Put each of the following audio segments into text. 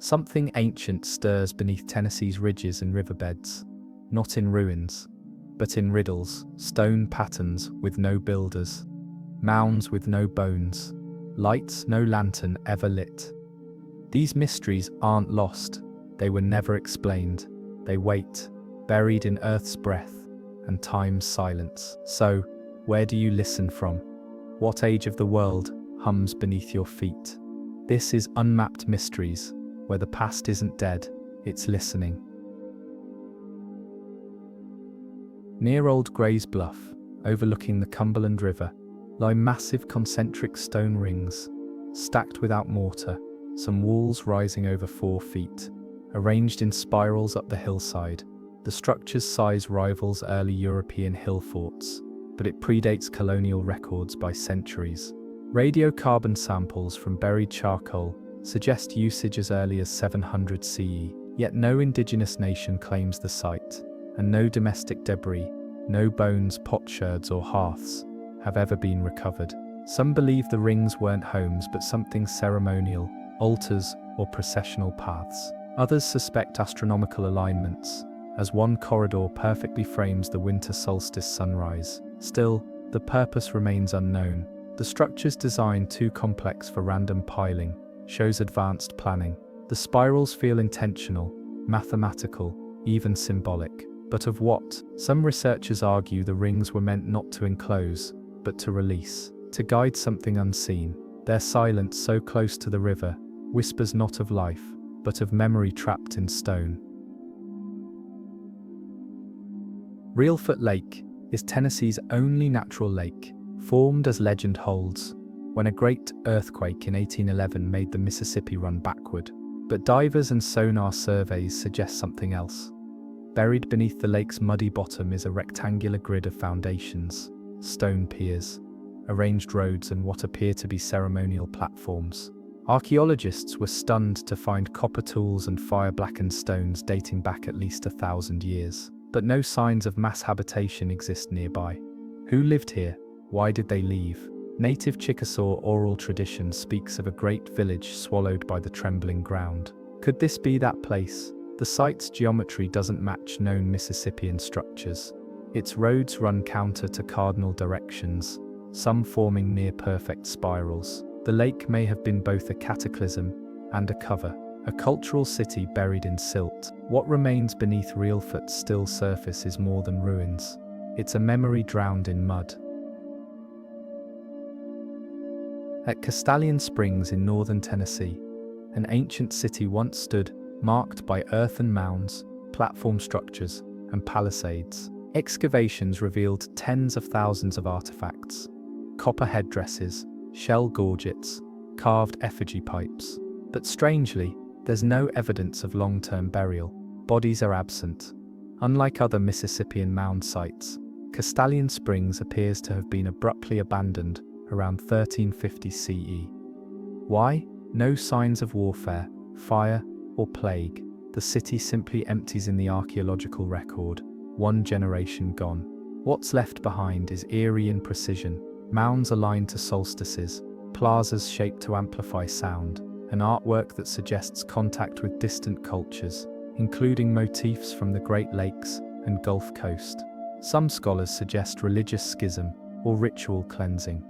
Something ancient stirs beneath Tennessee's ridges and riverbeds, not in ruins, but in riddles, stone patterns with no builders, mounds with no bones, lights no lantern ever lit. These mysteries aren't lost, they were never explained. They wait, buried in Earth's breath and time's silence. So, where do you listen from? What age of the world hums beneath your feet? This is Unmapped Mysteries, where the past isn't dead, it's listening. Near Old Gray's Bluff, overlooking the Cumberland River, lie massive concentric stone rings, stacked without mortar, some walls rising over 4 feet, arranged in spirals up the hillside. The structure's size rivals early European hill forts, but it predates colonial records by centuries. Radiocarbon samples from buried charcoal suggest usage as early as 700 CE, yet no indigenous nation claims the site, and no domestic debris, no bones, potsherds or hearths, have ever been recovered. Some believe the rings weren't homes but something ceremonial, altars or processional paths. Others suspect astronomical alignments, as one corridor perfectly frames the winter solstice sunrise. Still, the purpose remains unknown. The structure's design, too complex for random piling, shows advanced planning. The spirals feel intentional, mathematical, even symbolic. But of what? Some researchers argue the rings were meant not to enclose, but to release, to guide something unseen. Their silence, so close to the river, whispers not of life, but of memory trapped in stone. Reelfoot Lake is Tennessee's only natural lake, formed, as legend holds, when a great earthquake in 1811 made the Mississippi run backward. But divers and sonar surveys suggest something else. Buried beneath the lake's muddy bottom is a rectangular grid of foundations, stone piers, arranged roads and what appear to be ceremonial platforms. Archaeologists were stunned to find copper tools and fire-blackened stones dating back at least 1,000 years. But no signs of mass habitation exist nearby. Who lived here? Why did they leave? Native Chickasaw oral tradition speaks of a great village swallowed by the trembling ground. Could this be that place? The site's geometry doesn't match known Mississippian structures. Its roads run counter to cardinal directions, some forming near-perfect spirals. The lake may have been both a cataclysm and a cover, a cultural city buried in silt. What remains beneath Reelfoot's still surface is more than ruins. It's a memory drowned in mud. At Castellian Springs in northern Tennessee, an ancient city once stood, marked by earthen mounds, platform structures, and palisades. Excavations revealed tens of thousands of artifacts, copper headdresses, shell gorgets, carved effigy pipes. But strangely, there's no evidence of long-term burial. Bodies are absent. Unlike other Mississippian mound sites, Castellian Springs appears to have been abruptly abandoned around 1350 CE. Why? No signs of warfare, fire, or plague. The city simply empties in the archaeological record, 1 generation gone. What's left behind is eerie in precision. Mounds aligned to solstices, plazas shaped to amplify sound, an artwork that suggests contact with distant cultures, including motifs from the Great Lakes and Gulf Coast. Some scholars suggest religious schism or ritual cleansing.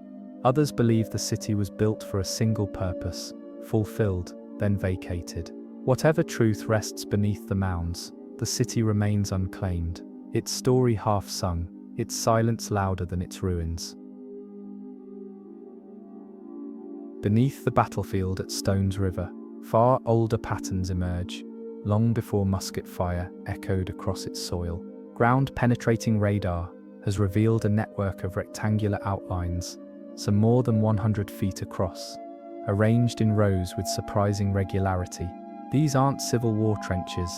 Others believe the city was built for a single purpose, fulfilled, then vacated. Whatever truth rests beneath the mounds, the city remains unclaimed, its story half-sung, its silence louder than its ruins. Beneath the battlefield at Stones River, far older patterns emerge, long before musket fire echoed across its soil. Ground-penetrating radar has revealed a network of rectangular outlines, some more than 100 feet across, arranged in rows with surprising regularity. These aren't Civil War trenches,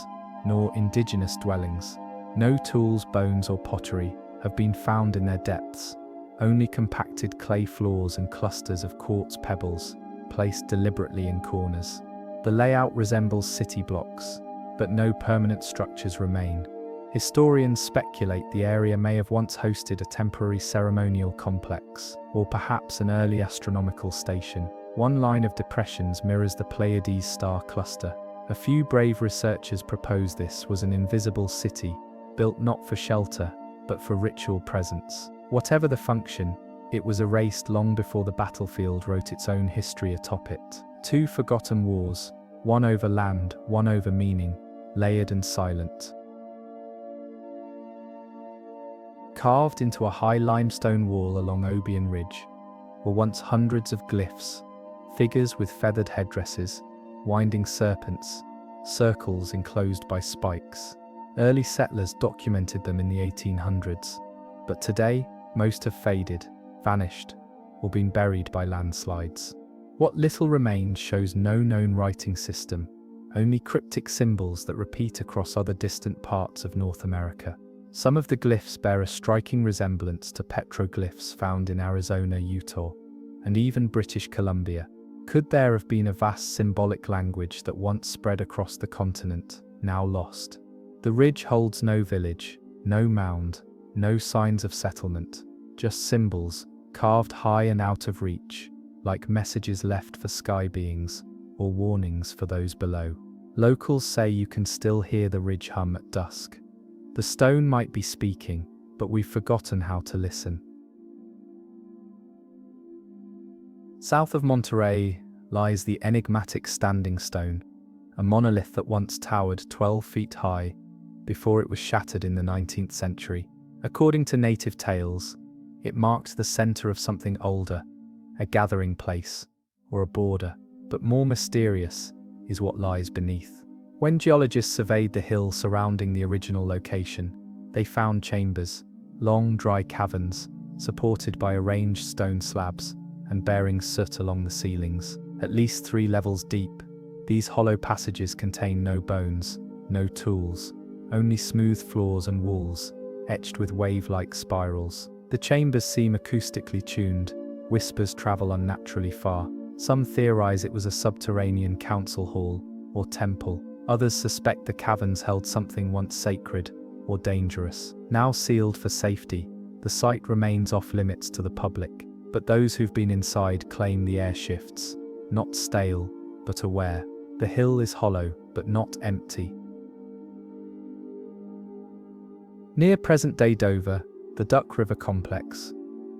nor indigenous dwellings. No tools, bones, or pottery have been found in their depths, only compacted clay floors and clusters of quartz pebbles, placed deliberately in corners. The layout resembles city blocks, but no permanent structures remain. Historians speculate the area may have once hosted a temporary ceremonial complex, or perhaps an early astronomical station. One line of depressions mirrors the Pleiades star cluster, A few brave researchers propose this was an invisible city, built not for shelter, but for ritual presence. Whatever the function, it was erased long before the battlefield wrote its own history atop it. Two forgotten wars, one over land, one over meaning, layered and silent. Carved into a high limestone wall along Obion Ridge were once hundreds of glyphs, figures with feathered headdresses, winding serpents, circles enclosed by spikes. Early settlers documented them in the 1800s, but today most have faded, vanished, or been buried by landslides. What little remains shows no known writing system, only cryptic symbols that repeat across other distant parts of North America. Some of the glyphs bear a striking resemblance to petroglyphs found in Arizona, Utah, and even British Columbia. Could there have been a vast symbolic language that once spread across the continent, now lost? The ridge holds no village, no mound, no signs of settlement, just symbols, carved high and out of reach, like messages left for sky beings, or warnings for those below. Locals say you can still hear the ridge hum at dusk. The stone might be speaking, but we've forgotten how to listen. South of Monterey lies the enigmatic Standing Stone, a monolith that once towered 12 feet high before it was shattered in the 19th century. According to native tales, it marked the center of something older, a gathering place, or a border. But more mysterious is what lies beneath. When geologists surveyed the hill surrounding the original location, they found chambers, long dry caverns, supported by arranged stone slabs, and bearing soot along the ceilings. At least 3 levels deep, these hollow passages contain no bones, no tools, only smooth floors and walls, etched with wave-like spirals. The chambers seem acoustically tuned, whispers travel unnaturally far. Some theorize it was a subterranean council hall, or temple. Others suspect the caverns held something once sacred, or dangerous. Now sealed for safety, the site remains off-limits to the public, but those who've been inside claim the air shifts, not stale, but aware. The hill is hollow, but not empty. Near present-day Dover, the Duck River Complex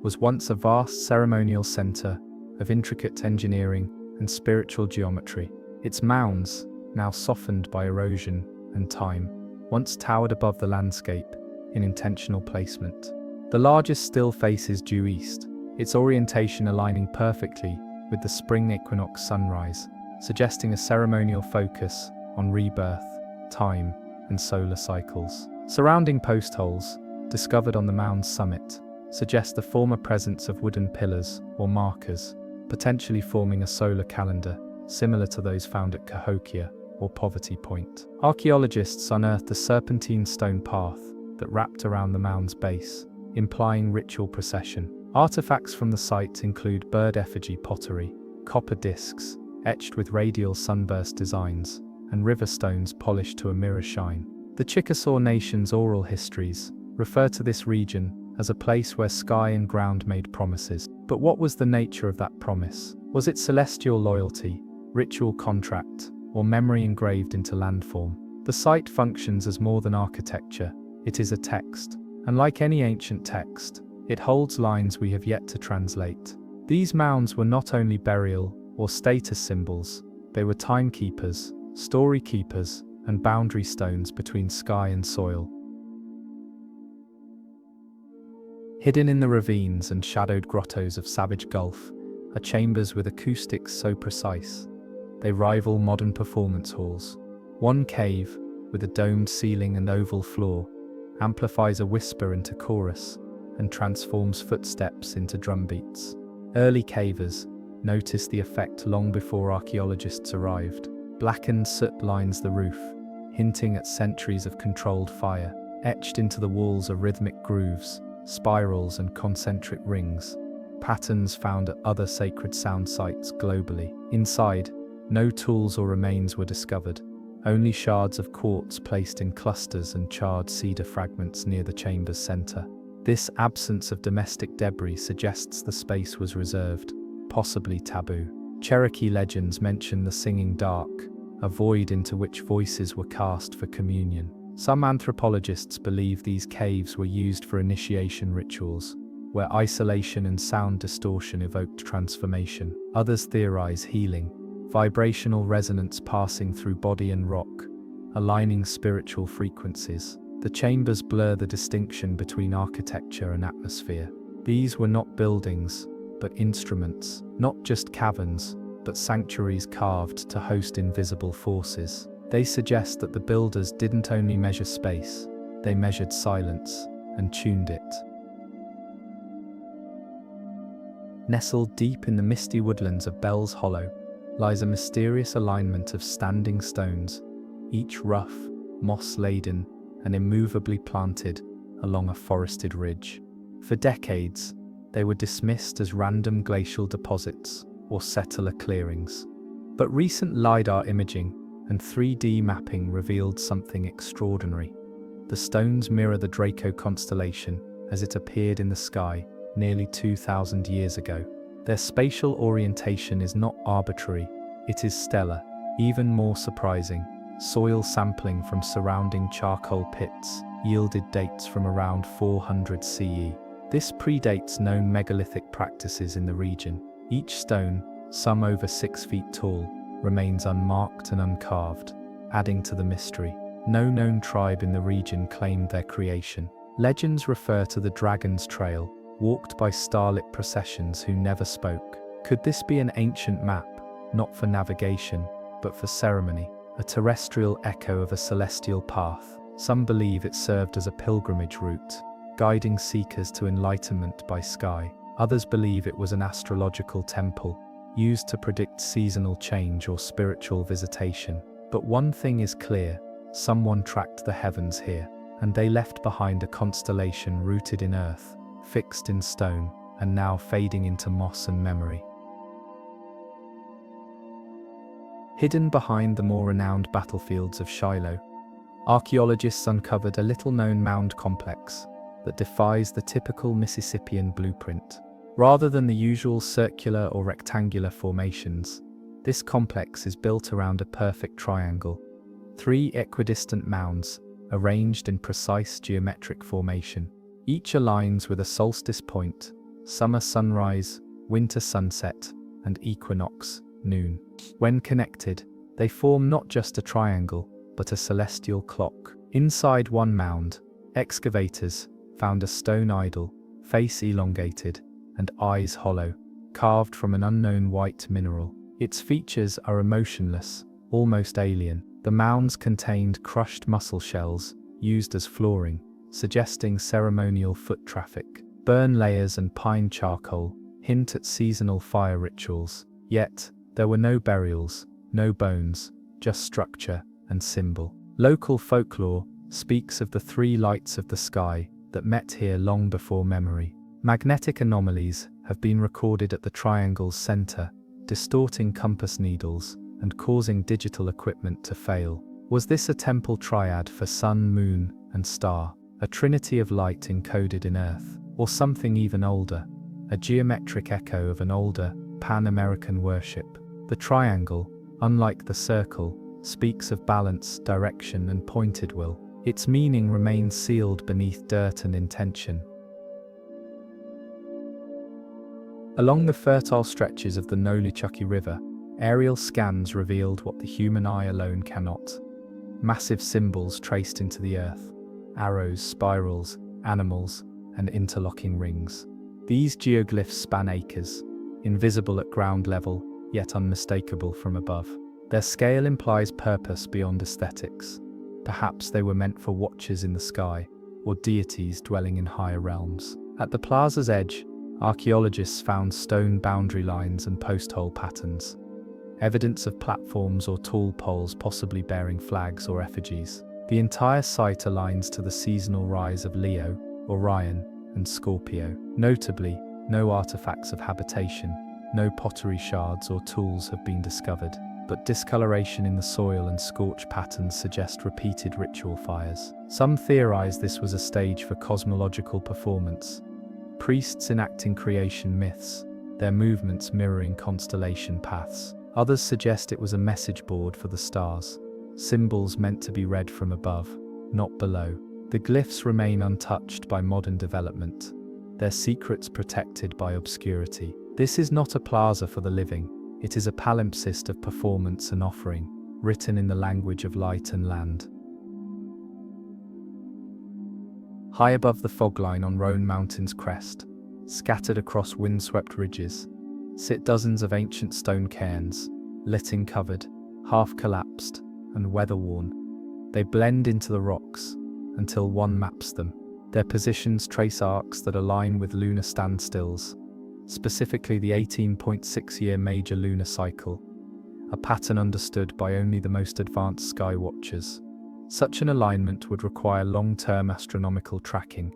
was once a vast ceremonial center of intricate engineering and spiritual geometry. Its mounds, now softened by erosion and time, once towered above the landscape in intentional placement. The largest still faces due east, its orientation aligning perfectly with the spring equinox sunrise, suggesting a ceremonial focus on rebirth, time, and solar cycles. Surrounding post holes, discovered on the mound's summit, suggest the former presence of wooden pillars or markers, potentially forming a solar calendar, similar to those found at Cahokia or Poverty Point. Archaeologists unearthed a serpentine stone path that wrapped around the mound's base, implying ritual procession. Artifacts from the site include bird effigy pottery, copper discs, etched with radial sunburst designs, and river stones polished to a mirror shine. The Chickasaw Nation's oral histories refer to this region as a place where sky and ground made promises. But what was the nature of that promise? Was it celestial loyalty, ritual contract, or memory engraved into landform? The site functions as more than architecture, it is a text. And like any ancient text, it holds lines we have yet to translate. These mounds were not only burial or status symbols, they were timekeepers, story keepers, and boundary stones between sky and soil. Hidden in the ravines and shadowed grottos of Savage Gulf are chambers with acoustics so precise, they rival modern performance halls. One cave, with a domed ceiling and oval floor, amplifies a whisper into chorus and transforms footsteps into drumbeats. Early cavers noticed the effect long before archaeologists arrived. Blackened soot lines the roof, hinting at centuries of controlled fire. Etched into the walls are rhythmic grooves, spirals and concentric rings, patterns found at other sacred sound sites globally. Inside, no tools or remains were discovered, only shards of quartz placed in clusters and charred cedar fragments near the chamber's center. This absence of domestic debris suggests the space was reserved, possibly taboo. Cherokee legends mention the singing dark, a void into which voices were cast for communion. Some anthropologists believe these caves were used for initiation rituals, where isolation and sound distortion evoked transformation. Others theorize healing, vibrational resonance passing through body and rock, aligning spiritual frequencies. The chambers blur the distinction between architecture and atmosphere. These were not buildings, but instruments, not just caverns, but sanctuaries carved to host invisible forces. They suggest that the builders didn't only measure space, they measured silence and tuned it. Nestled deep in the misty woodlands of Bell's Hollow lies a mysterious alignment of standing stones, each rough, moss-laden, and immovably planted along a forested ridge. For decades, they were dismissed as random glacial deposits or settler clearings. But recent LiDAR imaging and 3D mapping revealed something extraordinary. The stones mirror the Draco constellation as it appeared in the sky nearly 2,000 years ago. Their spatial orientation is not arbitrary, it is stellar. Even more surprising, soil sampling from surrounding charcoal pits yielded dates from around 400 CE. This predates known megalithic practices in the region. Each stone, some over 6 feet tall, remains unmarked and uncarved, adding to the mystery. No known tribe in the region claimed their creation. Legends refer to the Dragon's Trail, walked by starlit processions who never spoke. Could this be an ancient map, not for navigation, but for ceremony? A terrestrial echo of a celestial path. Some believe it served as a pilgrimage route, guiding seekers to enlightenment by sky. Others believe it was an astrological temple, used to predict seasonal change or spiritual visitation. But one thing is clear, someone tracked the heavens here, and they left behind a constellation rooted in earth, fixed in stone, and now fading into moss and memory. Hidden behind the more renowned battlefields of Shiloh, archaeologists uncovered a little-known mound complex that defies the typical Mississippian blueprint. Rather than the usual circular or rectangular formations, this complex is built around a perfect triangle. 3 equidistant mounds, arranged in precise geometric formation. Each aligns with a solstice point, summer sunrise, winter sunset, and equinox, noon. When connected, they form not just a triangle, but a celestial clock. Inside one mound, excavators found a stone idol, face elongated, and eyes hollow, carved from an unknown white mineral. Its features are emotionless, almost alien. The mounds contained crushed mussel shells, used as flooring, suggesting ceremonial foot traffic. Burn layers and pine charcoal hint at seasonal fire rituals. Yet, there were no burials, no bones, just structure and symbol. Local folklore speaks of the 3 lights of the sky that met here long before memory. Magnetic anomalies have been recorded at the triangle's center, distorting compass needles and causing digital equipment to fail. Was this a temple triad for sun, moon, and star? A trinity of light encoded in earth? Or something even older? A geometric echo of an older, Pan-American worship? The triangle, unlike the circle, speaks of balance, direction, and pointed will. Its meaning remains sealed beneath dirt and intention. Along the fertile stretches of the Nolichucky River, aerial scans revealed what the human eye alone cannot. Massive symbols traced into the earth, arrows, spirals, animals, and interlocking rings. These geoglyphs span acres, invisible at ground level, yet unmistakable from above. Their scale implies purpose beyond aesthetics. Perhaps they were meant for watchers in the sky, or deities dwelling in higher realms. At the plaza's edge, archaeologists found stone boundary lines and post-hole patterns, evidence of platforms or tall poles possibly bearing flags or effigies. The entire site aligns to the seasonal rise of Leo, Orion, and Scorpio. Notably, no artifacts of habitation, no pottery shards or tools have been discovered, but discoloration in the soil and scorch patterns suggest repeated ritual fires. Some theorize this was a stage for cosmological performance, priests enacting creation myths, their movements mirroring constellation paths. Others suggest it was a message board for the stars, symbols meant to be read from above, not below. The glyphs remain untouched by modern development, their secrets protected by obscurity. This is not a plaza for the living, it is a palimpsest of performance and offering, written in the language of light and land. High above the fog line on Roan Mountain's crest, scattered across windswept ridges, sit dozens of ancient stone cairns, litting covered, half collapsed, and weather-worn. They blend into the rocks until one maps them. Their positions trace arcs that align with lunar standstills, specifically the 18.6-year major lunar cycle, a pattern understood by only the most advanced sky watchers. Such an alignment would require long-term astronomical tracking,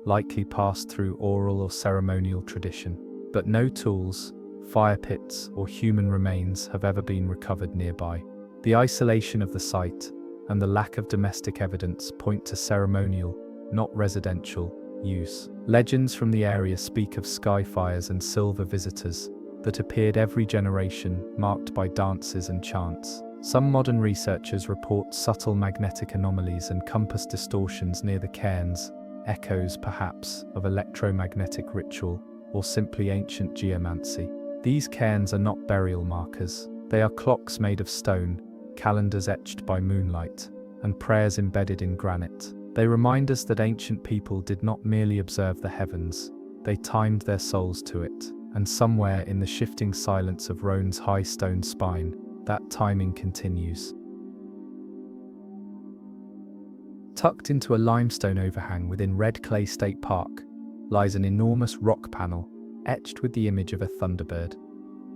likely passed through oral or ceremonial tradition. But no tools, fire pits, or human remains have ever been recovered nearby. The isolation of the site and the lack of domestic evidence point to ceremonial, not residential, use. Legends from the area speak of sky fires and silver visitors that appeared every generation, marked by dances and chants. Some modern researchers report subtle magnetic anomalies and compass distortions near the cairns, echoes perhaps of electromagnetic ritual or simply ancient geomancy. These cairns are not burial markers. They are clocks made of stone, calendars etched by moonlight, and prayers embedded in granite. They remind us that ancient people did not merely observe the heavens, they timed their souls to it, and somewhere in the shifting silence of Roan's high stone spine, that timing continues. Tucked into a limestone overhang within Red Clay State Park lies an enormous rock panel, etched with the image of a thunderbird.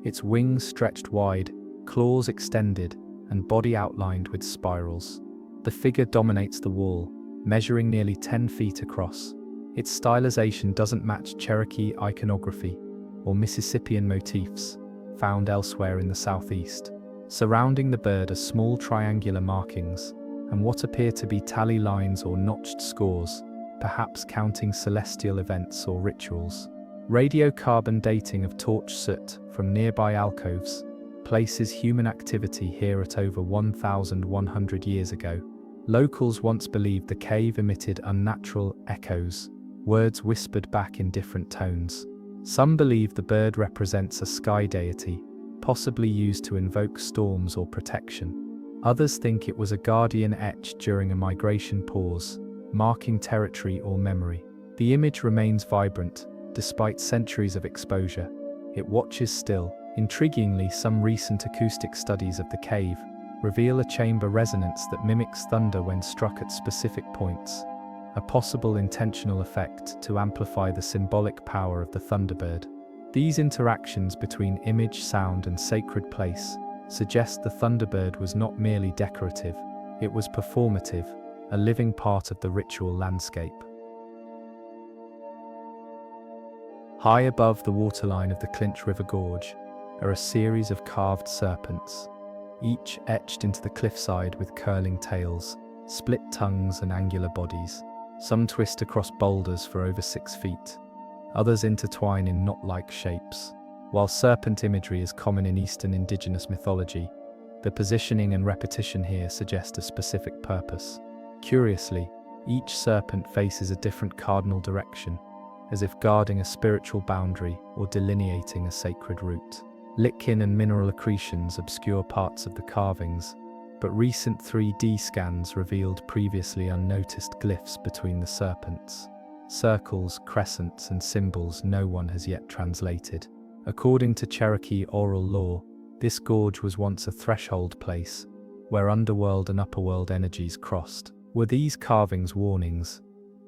Its wings stretched wide, claws extended, and body outlined with spirals. The figure dominates the wall, measuring nearly 10 feet across. Its stylization doesn't match Cherokee iconography or Mississippian motifs found elsewhere in the southeast. Surrounding the bird are small triangular markings and what appear to be tally lines or notched scores, perhaps counting celestial events or rituals. Radiocarbon dating of torch soot from nearby alcoves places human activity here at over 1,100 years ago. Locals once believed the cave emitted unnatural echoes, words whispered back in different tones. Some believe the bird represents a sky deity, possibly used to invoke storms or protection. Others think it was a guardian etched during a migration pause, marking territory or memory. The image remains vibrant, despite centuries of exposure. It watches still. Intriguingly, some recent acoustic studies of the cave reveal a chamber resonance that mimics thunder when struck at specific points, a possible intentional effect to amplify the symbolic power of the thunderbird. These interactions between image, sound, and sacred place suggest the thunderbird was not merely decorative, it was performative, a living part of the ritual landscape. High above the waterline of the Clinch River Gorge are a series of carved serpents, each etched into the cliffside with curling tails, split tongues, and angular bodies. Some twist across boulders for over 6 feet. Others intertwine in knot-like shapes. While serpent imagery is common in Eastern indigenous mythology, the positioning and repetition here suggest a specific purpose. Curiously, each serpent faces a different cardinal direction, as if guarding a spiritual boundary or delineating a sacred route. Litkin and mineral accretions obscure parts of the carvings, but recent 3D scans revealed previously unnoticed glyphs between the serpents. Circles, crescents, and symbols no one has yet translated. According to Cherokee oral lore, this gorge was once a threshold place, where underworld and upperworld energies crossed. Were these carvings warnings,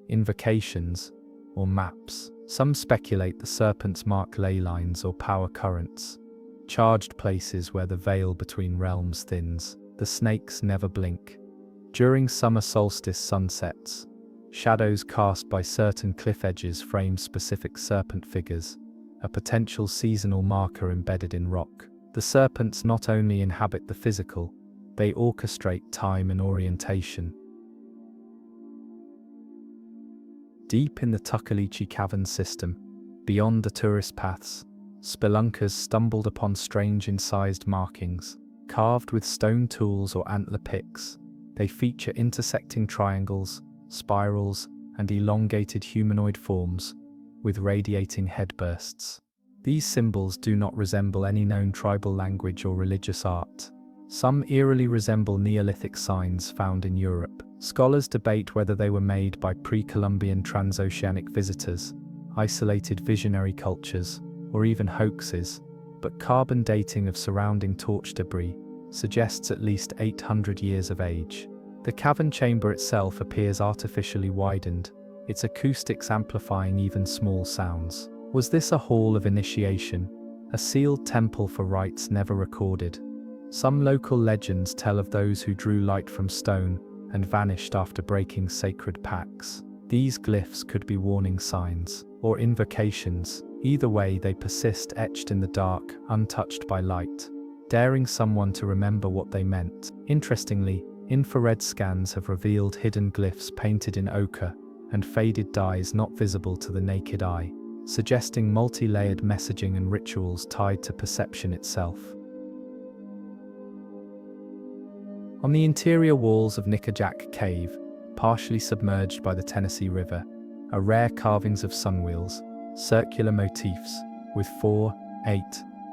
invocations, or maps? Some speculate the serpents mark ley lines or power currents, charged places where the veil between realms thins. The snakes never blink. During summer solstice sunsets, shadows cast by certain cliff edges frame specific serpent figures, a potential seasonal marker embedded in rock. The serpents not only inhabit the physical, they orchestrate time and orientation. Deep in the Tuckaleechee Cavern system, beyond the tourist paths, spelunkers stumbled upon strange incised markings, carved with stone tools or antler picks. They feature intersecting triangles, spirals, and elongated humanoid forms, with radiating headbursts. These symbols do not resemble any known tribal language or religious art. Some eerily resemble Neolithic signs found in Europe. Scholars debate whether they were made by pre-Columbian transoceanic visitors, isolated visionary cultures, or even hoaxes, but carbon dating of surrounding torch debris suggests at least 800 years of age. The cavern chamber itself appears artificially widened, its acoustics amplifying even small sounds. Was this a hall of initiation, a sealed temple for rites never recorded? Some local legends tell of those who drew light from stone and vanished after breaking sacred pacts. These glyphs could be warning signs or invocations. Either way, they persist etched in the dark, untouched by light, daring someone to remember what they meant. Interestingly, infrared scans have revealed hidden glyphs painted in ochre and faded dyes not visible to the naked eye, suggesting multi-layered messaging and rituals tied to perception itself. On the interior walls of Nickajack Cave, partially submerged by the Tennessee River, are rare carvings of sunwheels, circular motifs with 4, 8,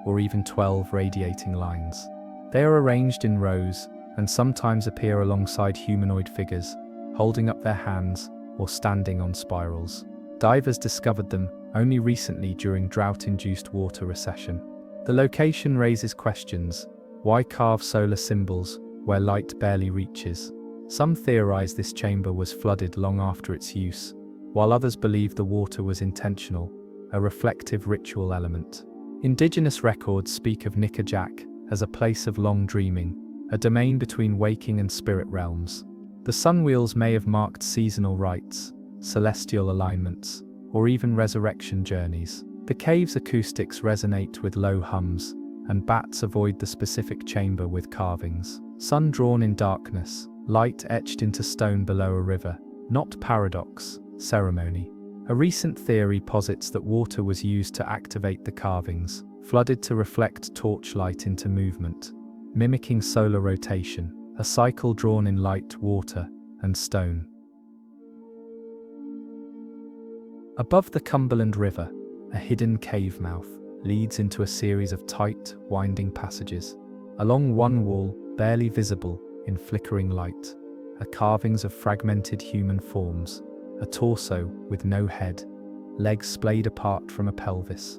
or even 12 radiating lines. They are arranged in rows and sometimes appear alongside humanoid figures, holding up their hands or standing on spirals. Divers discovered them only recently during drought-induced water recession. The location raises questions. Why carve solar symbols where light barely reaches? Some theorize this chamber was flooded long after its use, while others believe the water was intentional, a reflective ritual element. Indigenous records speak of Nickajack as a place of long dreaming, a domain between waking and spirit realms. The sunwheels may have marked seasonal rites, celestial alignments, or even resurrection journeys. The cave's acoustics resonate with low hums, and bats avoid the specific chamber with carvings. Sun drawn in darkness, light etched into stone below a river, not paradox, ceremony. A recent theory posits that water was used to activate the carvings, flooded to reflect torchlight into movement, mimicking solar rotation, a cycle drawn in light, water, and stone. Above the Cumberland River, a hidden cave mouth leads into a series of tight, winding passages. Along one wall, barely visible in flickering light, are carvings of fragmented human forms, a torso with no head, legs splayed apart from a pelvis,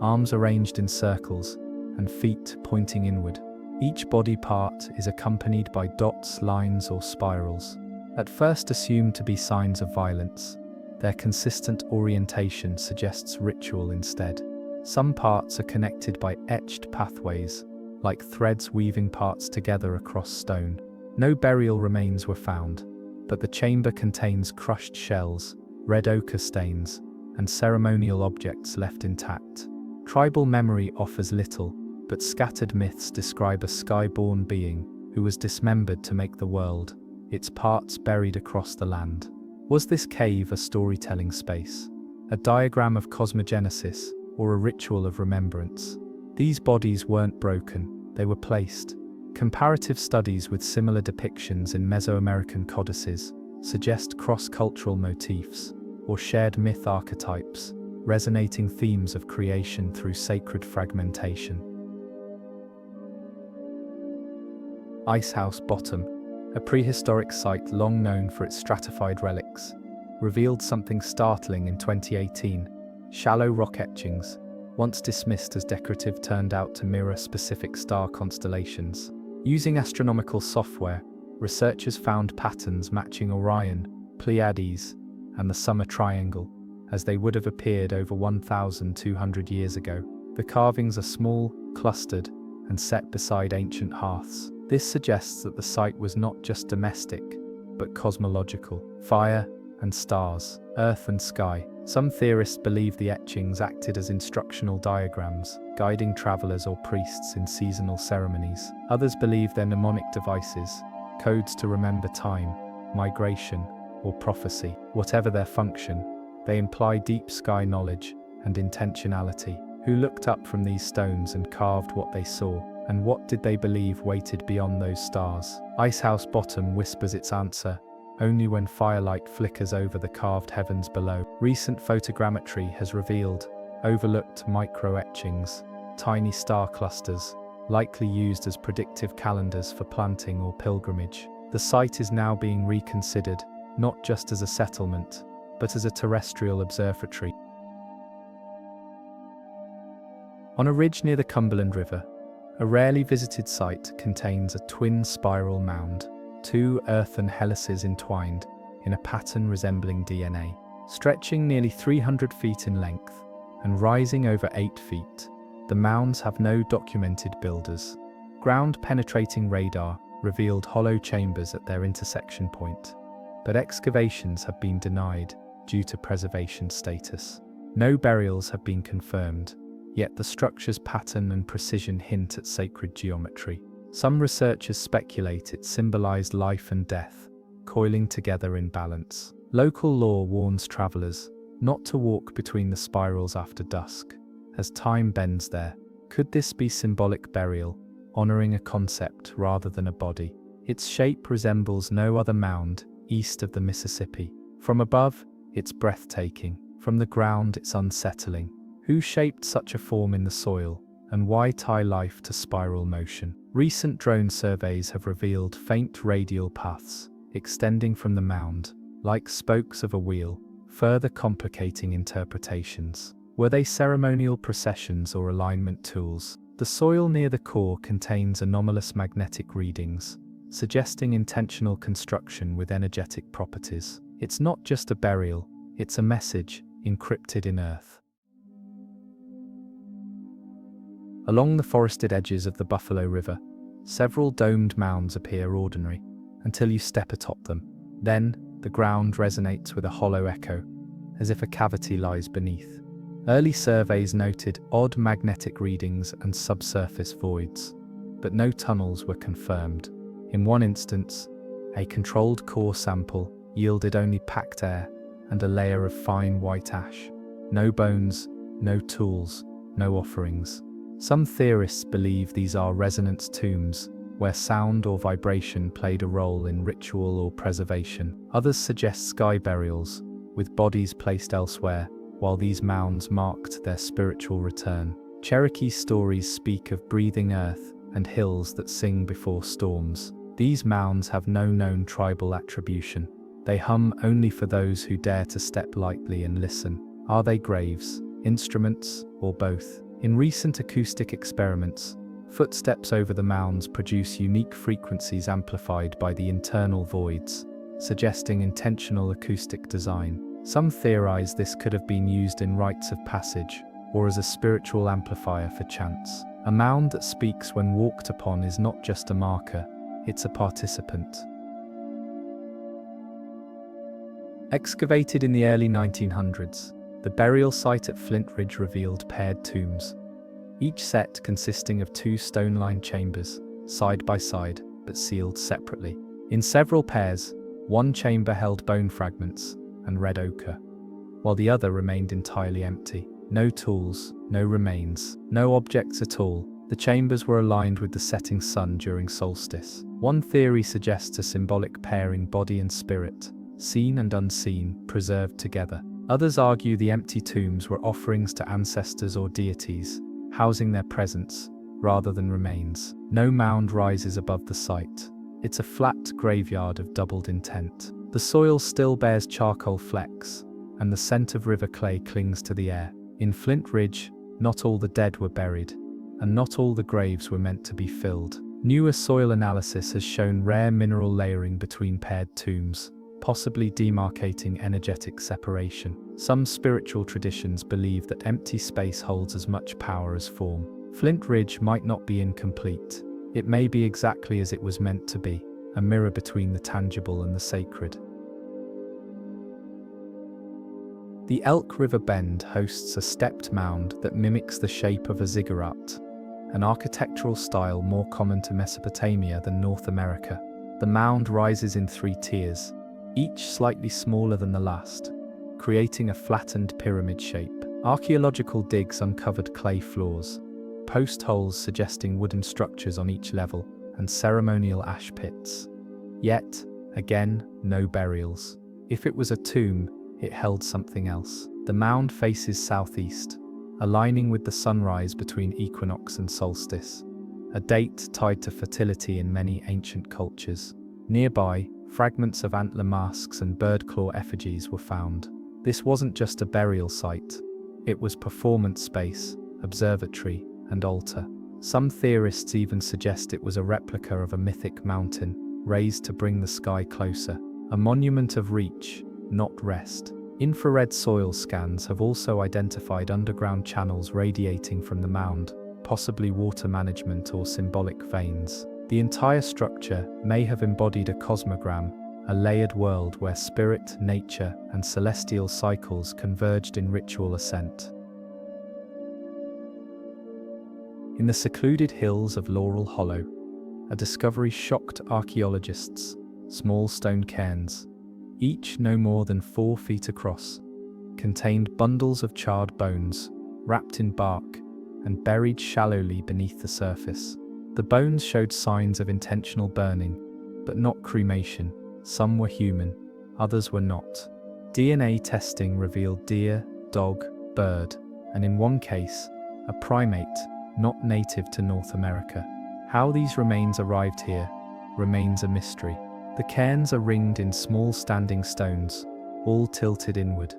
arms arranged in circles, and feet pointing inward. Each body part is accompanied by dots, lines, or spirals. At first assumed to be signs of violence, their consistent orientation suggests ritual instead. Some parts are connected by etched pathways, like threads weaving parts together across stone. No burial remains were found, but the chamber contains crushed shells, red ochre stains, and ceremonial objects left intact. Tribal memory offers little, but scattered myths describe a sky-born being who was dismembered to make the world, its parts buried across the land. Was this cave a storytelling space, a diagram of cosmogenesis, or a ritual of remembrance? These bodies weren't broken, they were placed. Comparative studies with similar depictions in Mesoamerican codices suggest cross-cultural motifs, or shared myth archetypes, resonating themes of creation through sacred fragmentation. Icehouse Bottom, a prehistoric site long known for its stratified relics, revealed something startling in 2018. Shallow rock etchings, once dismissed as decorative, turned out to mirror specific star constellations. Using astronomical software, researchers found patterns matching Orion, Pleiades, and the Summer Triangle, as they would have appeared over 1,200 years ago. The carvings are small, clustered, and set beside ancient hearths. This suggests that the site was not just domestic, but cosmological. Fire and stars, earth and sky. Some theorists believe the etchings acted as instructional diagrams, guiding travelers or priests in seasonal ceremonies. Others believe they're mnemonic devices, codes to remember time, migration, or prophecy. Whatever their function, they imply deep sky knowledge and intentionality. Who looked up from these stones and carved what they saw? And what did they believe waited beyond those stars? Icehouse Bottom whispers its answer only when firelight flickers over the carved heavens below. Recent photogrammetry has revealed overlooked micro-etchings, tiny star clusters, likely used as predictive calendars for planting or pilgrimage. The site is now being reconsidered, not just as a settlement, but as a terrestrial observatory. On a ridge near the Cumberland River, a rarely visited site contains a twin spiral mound, two earthen helices entwined in a pattern resembling DNA. Stretching nearly 300 feet in length and rising over 8 feet, the mounds have no documented builders. Ground-penetrating radar revealed hollow chambers at their intersection point, but excavations have been denied due to preservation status. No burials have been confirmed, yet the structure's pattern and precision hint at sacred geometry. Some researchers speculate it symbolized life and death, coiling together in balance. Local lore warns travelers not to walk between the spirals after dusk, as time bends there. Could this be symbolic burial, honoring a concept rather than a body? Its shape resembles no other mound east of the Mississippi. From above, it's breathtaking. From the ground, it's unsettling. Who shaped such a form in the soil, and why tie life to spiral motion? Recent drone surveys have revealed faint radial paths extending from the mound, like spokes of a wheel, further complicating interpretations. Were they ceremonial processions or alignment tools? The soil near the core contains anomalous magnetic readings, suggesting intentional construction with energetic properties. It's not just a burial, it's a message encrypted in earth. Along the forested edges of the Buffalo River, several domed mounds appear ordinary, until you step atop them. Then, the ground resonates with a hollow echo, as if a cavity lies beneath. Early surveys noted odd magnetic readings and subsurface voids, but no tunnels were confirmed. In one instance, a controlled core sample yielded only packed air and a layer of fine white ash. No bones, no tools, no offerings. Some theorists believe these are resonance tombs, where sound or vibration played a role in ritual or preservation. Others suggest sky burials, with bodies placed elsewhere, while these mounds marked their spiritual return. Cherokee stories speak of breathing earth and hills that sing before storms. These mounds have no known tribal attribution. They hum only for those who dare to step lightly and listen. Are they graves, instruments, or both? In recent acoustic experiments, footsteps over the mounds produce unique frequencies amplified by the internal voids, suggesting intentional acoustic design. Some theorize this could have been used in rites of passage, or as a spiritual amplifier for chants. A mound that speaks when walked upon is not just a marker, it's a participant. Excavated in the early 1900s, the burial site at Flint Ridge revealed paired tombs, each set consisting of two stone-lined chambers, side by side, but sealed separately. In several pairs, one chamber held bone fragments and red ochre, while the other remained entirely empty. No tools, no remains, no objects at all. The chambers were aligned with the setting sun during solstice. One theory suggests a symbolic pairing body and spirit, seen and unseen, preserved together. Others argue the empty tombs were offerings to ancestors or deities, housing their presence, rather than remains. No mound rises above the site. It's a flat graveyard of doubled intent. The soil still bears charcoal flecks, and the scent of river clay clings to the air. In Flint Ridge, not all the dead were buried, and not all the graves were meant to be filled. Newer soil analysis has shown rare mineral layering between paired tombs, possibly demarcating energetic separation. Some spiritual traditions believe that empty space holds as much power as form. Flint Ridge might not be incomplete. It may be exactly as it was meant to be, a mirror between the tangible and the sacred. The Elk River Bend hosts a stepped mound that mimics the shape of a ziggurat, an architectural style more common to Mesopotamia than North America. The mound rises in 3 tiers, each slightly smaller than the last, creating a flattened pyramid shape. Archaeological digs uncovered clay floors, post holes suggesting wooden structures on each level, and ceremonial ash pits. Yet, again, no burials. If it was a tomb, it held something else. The mound faces southeast, aligning with the sunrise between equinox and solstice, a date tied to fertility in many ancient cultures. Nearby, fragments of antler masks and bird claw effigies were found. This wasn't just a burial site, it was performance space, observatory, and altar. Some theorists even suggest it was a replica of a mythic mountain, raised to bring the sky closer, a monument of reach, not rest. Infrared soil scans have also identified underground channels radiating from the mound, possibly water management or symbolic veins. The entire structure may have embodied a cosmogram, a layered world where spirit, nature, and celestial cycles converged in ritual ascent. In the secluded hills of Laurel Hollow, a discovery shocked archaeologists: small stone cairns, each no more than 4 feet across, contained bundles of charred bones, wrapped in bark, and buried shallowly beneath the surface. The bones showed signs of intentional burning, but not cremation. Some were human, others were not. DNA testing revealed deer, dog, bird, and in one case, a primate not native to North America. How these remains arrived here remains a mystery. The cairns are ringed in small standing stones, all tilted inward.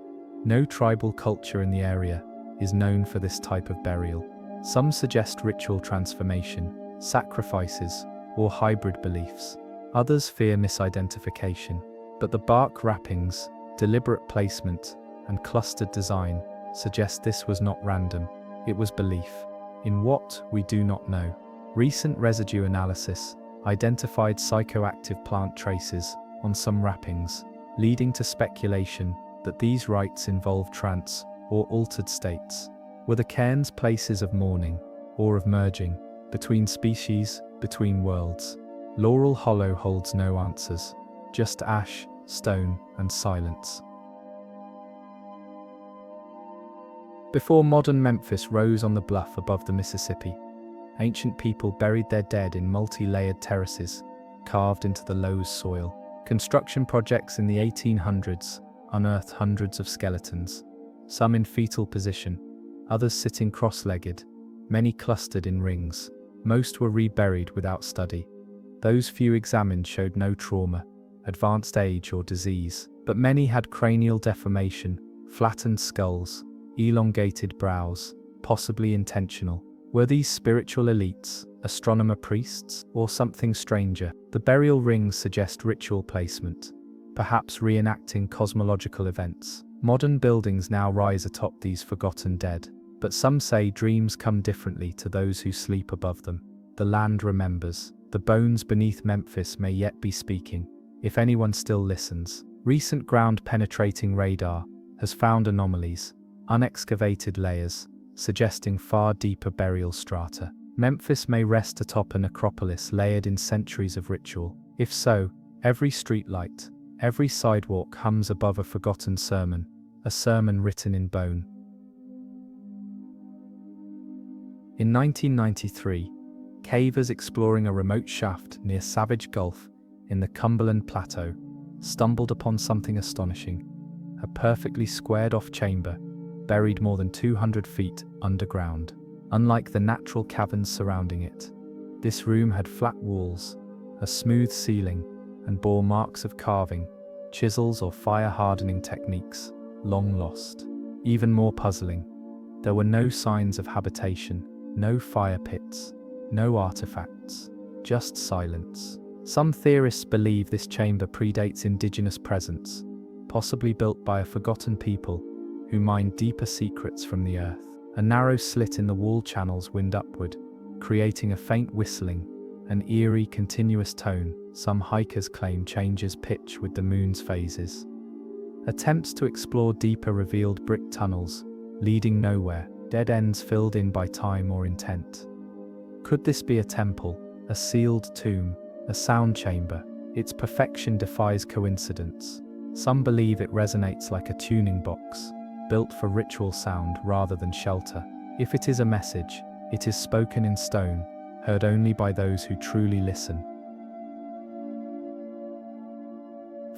No tribal culture in the area is known for this type of burial. Some suggest ritual transformation, sacrifices, or hybrid beliefs. Others fear misidentification. But the bark wrappings, deliberate placement, and clustered design suggest this was not random. It was belief. In what, we do not know. Recent residue analysis identified psychoactive plant traces on some wrappings, leading to speculation that these rites involve trance or altered states. Were the cairns places of mourning or of merging between species, between worlds? Laurel Hollow holds no answers, just ash, stone, and silence. Before modern Memphis rose on the bluff above the Mississippi, ancient people buried their dead in multi-layered terraces, carved into the loess soil. Construction projects in the 1800s unearthed hundreds of skeletons, some in fetal position, others sitting cross-legged, many clustered in rings. Most were reburied without study. Those few examined showed no trauma, advanced age, or disease, but many had cranial deformation, flattened skulls, elongated brows, possibly intentional. Were these spiritual elites, astronomer priests, or something stranger? The burial rings suggest ritual placement, perhaps reenacting cosmological events. Modern buildings now rise atop these forgotten dead, but some say dreams come differently to those who sleep above them. The land remembers. The bones beneath Memphis may yet be speaking, if anyone still listens. Recent ground-penetrating radar has found anomalies, unexcavated layers, suggesting far deeper burial strata. Memphis may rest atop a necropolis layered in centuries of ritual. If so, every streetlight, every sidewalk hums above a forgotten sermon, a sermon written in bone. In 1993, cavers exploring a remote shaft near Savage Gulf in the Cumberland Plateau stumbled upon something astonishing: a perfectly squared-off chamber buried more than 200 feet underground. Unlike the natural caverns surrounding it, this room had flat walls, a smooth ceiling, and bore marks of carving, chisels, or fire-hardening techniques, long lost. Even more puzzling, there were no signs of habitation, no fire pits, no artifacts, just silence. Some theorists believe this chamber predates indigenous presence, possibly built by a forgotten people who mined deeper secrets from the earth. A narrow slit in the wall channels wind upward, creating a faint whistling, an eerie, continuous tone some hikers claim changes pitch with the moon's phases. Attempts to explore deeper revealed brick tunnels, leading nowhere, dead ends filled in by time or intent. Could this be a temple, a sealed tomb, a sound chamber? Its perfection defies coincidence. Some believe it resonates like a tuning box, built for ritual sound rather than shelter. If it is a message, it is spoken in stone, heard only by those who truly listen.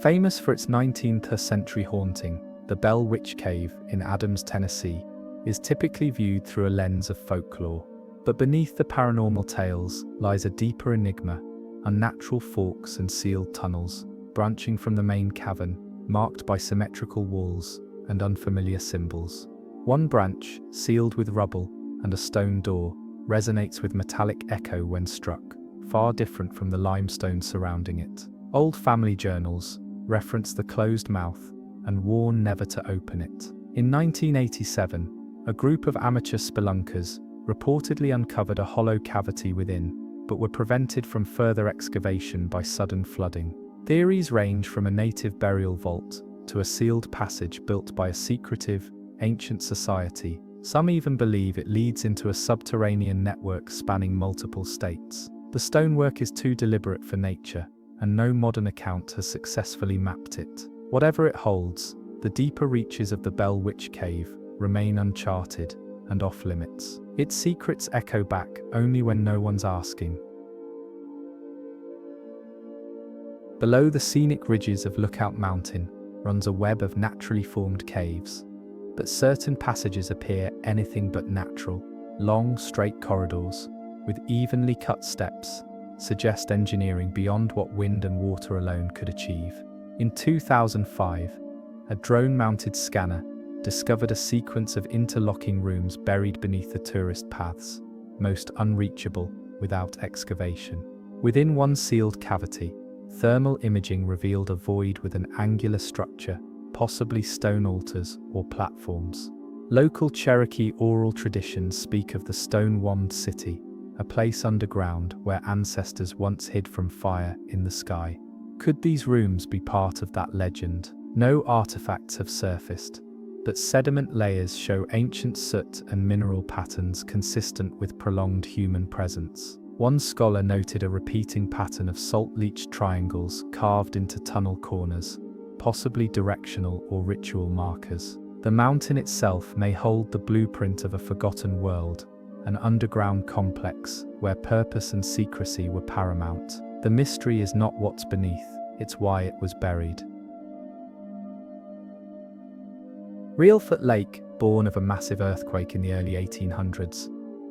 Famous for its 19th century haunting, the Bell Witch Cave in Adams, Tennessee, is typically viewed through a lens of folklore. But beneath the paranormal tales lies a deeper enigma: unnatural forks and sealed tunnels, branching from the main cavern, marked by symmetrical walls and unfamiliar symbols. One branch, sealed with rubble and a stone door, resonates with metallic echo when struck, far different from the limestone surrounding it. Old family journals reference the closed mouth and warn never to open it. In 1987, a group of amateur spelunkers reportedly uncovered a hollow cavity within, but were prevented from further excavation by sudden flooding. Theories range from a native burial vault to a sealed passage built by a secretive, ancient society. Some even believe it leads into a subterranean network spanning multiple states. The stonework is too deliberate for nature, and no modern account has successfully mapped it. Whatever it holds, the deeper reaches of the Bell Witch Cave remain uncharted and off-limits. Its secrets echo back only when no one's asking. Below the scenic ridges of Lookout Mountain runs a web of naturally formed caves, but certain passages appear anything but natural. Long, straight corridors with evenly cut steps suggest engineering beyond what wind and water alone could achieve. In 2005, a drone-mounted scanner discovered a sequence of interlocking rooms buried beneath the tourist paths, most unreachable without excavation. Within one sealed cavity, thermal imaging revealed a void with an angular structure, possibly stone altars or platforms. Local Cherokee oral traditions speak of the stone-womb city, a place underground where ancestors once hid from fire in the sky. Could these rooms be part of that legend? No artifacts have surfaced, but sediment layers show ancient soot and mineral patterns consistent with prolonged human presence. One scholar noted a repeating pattern of salt-leached triangles carved into tunnel corners, possibly directional or ritual markers. The mountain itself may hold the blueprint of a forgotten world, an underground complex where purpose and secrecy were paramount. The mystery is not what's beneath, it's why it was buried. Reelfoot Lake, born of a massive earthquake in the early 1800s,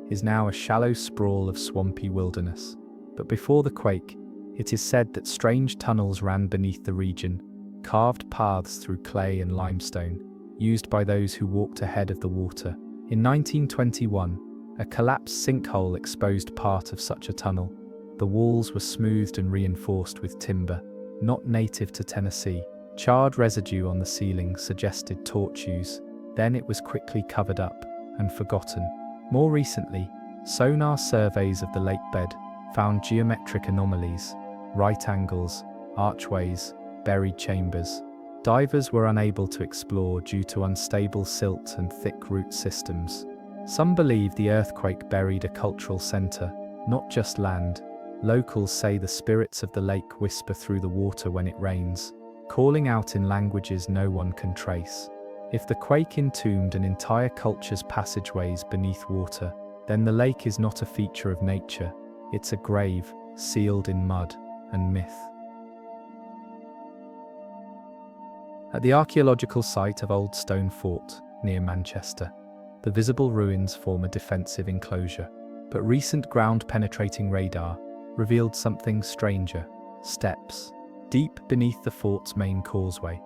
is now a shallow sprawl of swampy wilderness. But before the quake, it is said that strange tunnels ran beneath the region, carved paths through clay and limestone, used by those who walked ahead of the water. In 1921, a collapsed sinkhole exposed part of such a tunnel. The walls were smoothed and reinforced with timber, not native to Tennessee. Charred residue on the ceiling suggested torch use, then it was quickly covered up and forgotten. More recently, sonar surveys of the lake bed found geometric anomalies, right angles, archways, buried chambers. Divers were unable to explore due to unstable silt and thick root systems. Some believe the earthquake buried a cultural center, not just land. Locals say the spirits of the lake whisper through the water when it rains, calling out in languages no one can trace. If the quake entombed an entire culture's passageways beneath water, then the lake is not a feature of nature, it's a grave, sealed in mud and myth. At the archaeological site of Old Stone Fort, near Manchester, the visible ruins form a defensive enclosure, but recent ground-penetrating radar revealed something stranger: steps. Deep beneath the fort's main causeway,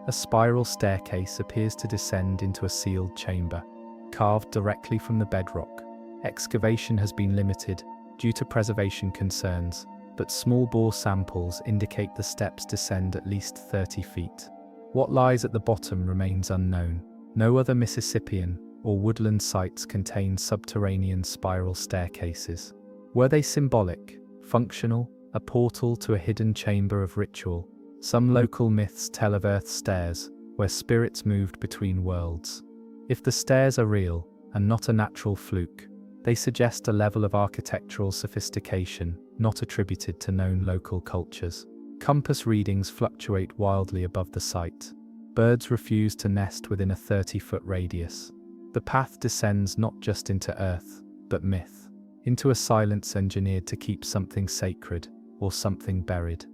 a spiral staircase appears to descend into a sealed chamber, carved directly from the bedrock. Excavation has been limited due to preservation concerns, but small-bore samples indicate the steps descend at least 30 feet. What lies at the bottom remains unknown. No other Mississippian or woodland sites contain subterranean spiral staircases. Were they symbolic, functional, a portal to a hidden chamber of ritual? Some local myths tell of earth stairs, where spirits moved between worlds. If the stairs are real, and not a natural fluke, they suggest a level of architectural sophistication not attributed to known local cultures. Compass readings fluctuate wildly above the site. Birds refuse to nest within a 30-foot radius. The path descends not just into earth, but myth, into a silence engineered to keep something sacred or something buried.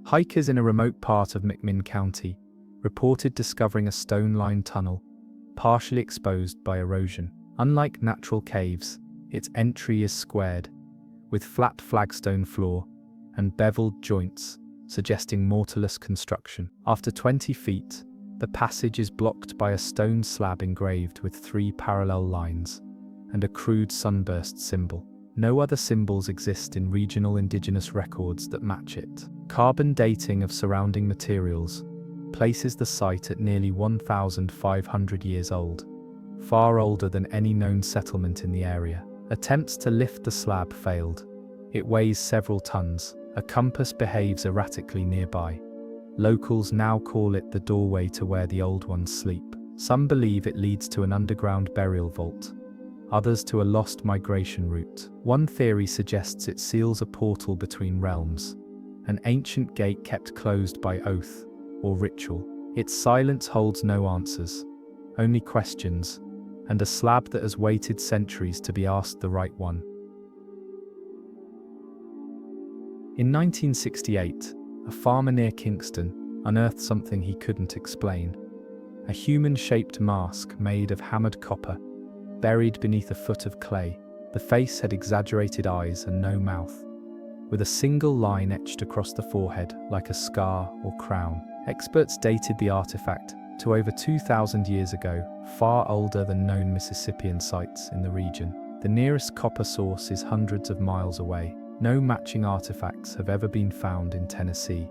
Hikers in a remote part of McMinn County reported discovering a stone-lined tunnel, partially exposed by erosion. Unlike natural caves, its entry is squared, with flat flagstone floor and beveled joints, suggesting mortarless construction. After 20 feet, the passage is blocked by a stone slab engraved with 3 parallel lines and a crude sunburst symbol. No other symbols exist in regional indigenous records that match it. Carbon dating of surrounding materials places the site at nearly 1,500 years old, far older than any known settlement in the area. Attempts to lift the slab failed. It weighs several tons. A compass behaves erratically nearby. Locals now call it the doorway to where the old ones sleep. Some believe it leads to an underground burial vault, others to a lost migration route. One theory suggests it seals a portal between realms, an ancient gate kept closed by oath or ritual. Its silence holds no answers, only questions, and a slab that has waited centuries to be asked the right one. In 1968, a farmer near Kingston unearthed something he couldn't explain. A human-shaped mask made of hammered copper, buried beneath a foot of clay. The face had exaggerated eyes and no mouth, with a single line etched across the forehead like a scar or crown. Experts dated the artifact to over 2,000 years ago, far older than known Mississippian sites in the region. The nearest copper source is hundreds of miles away. No matching artifacts have ever been found in Tennessee,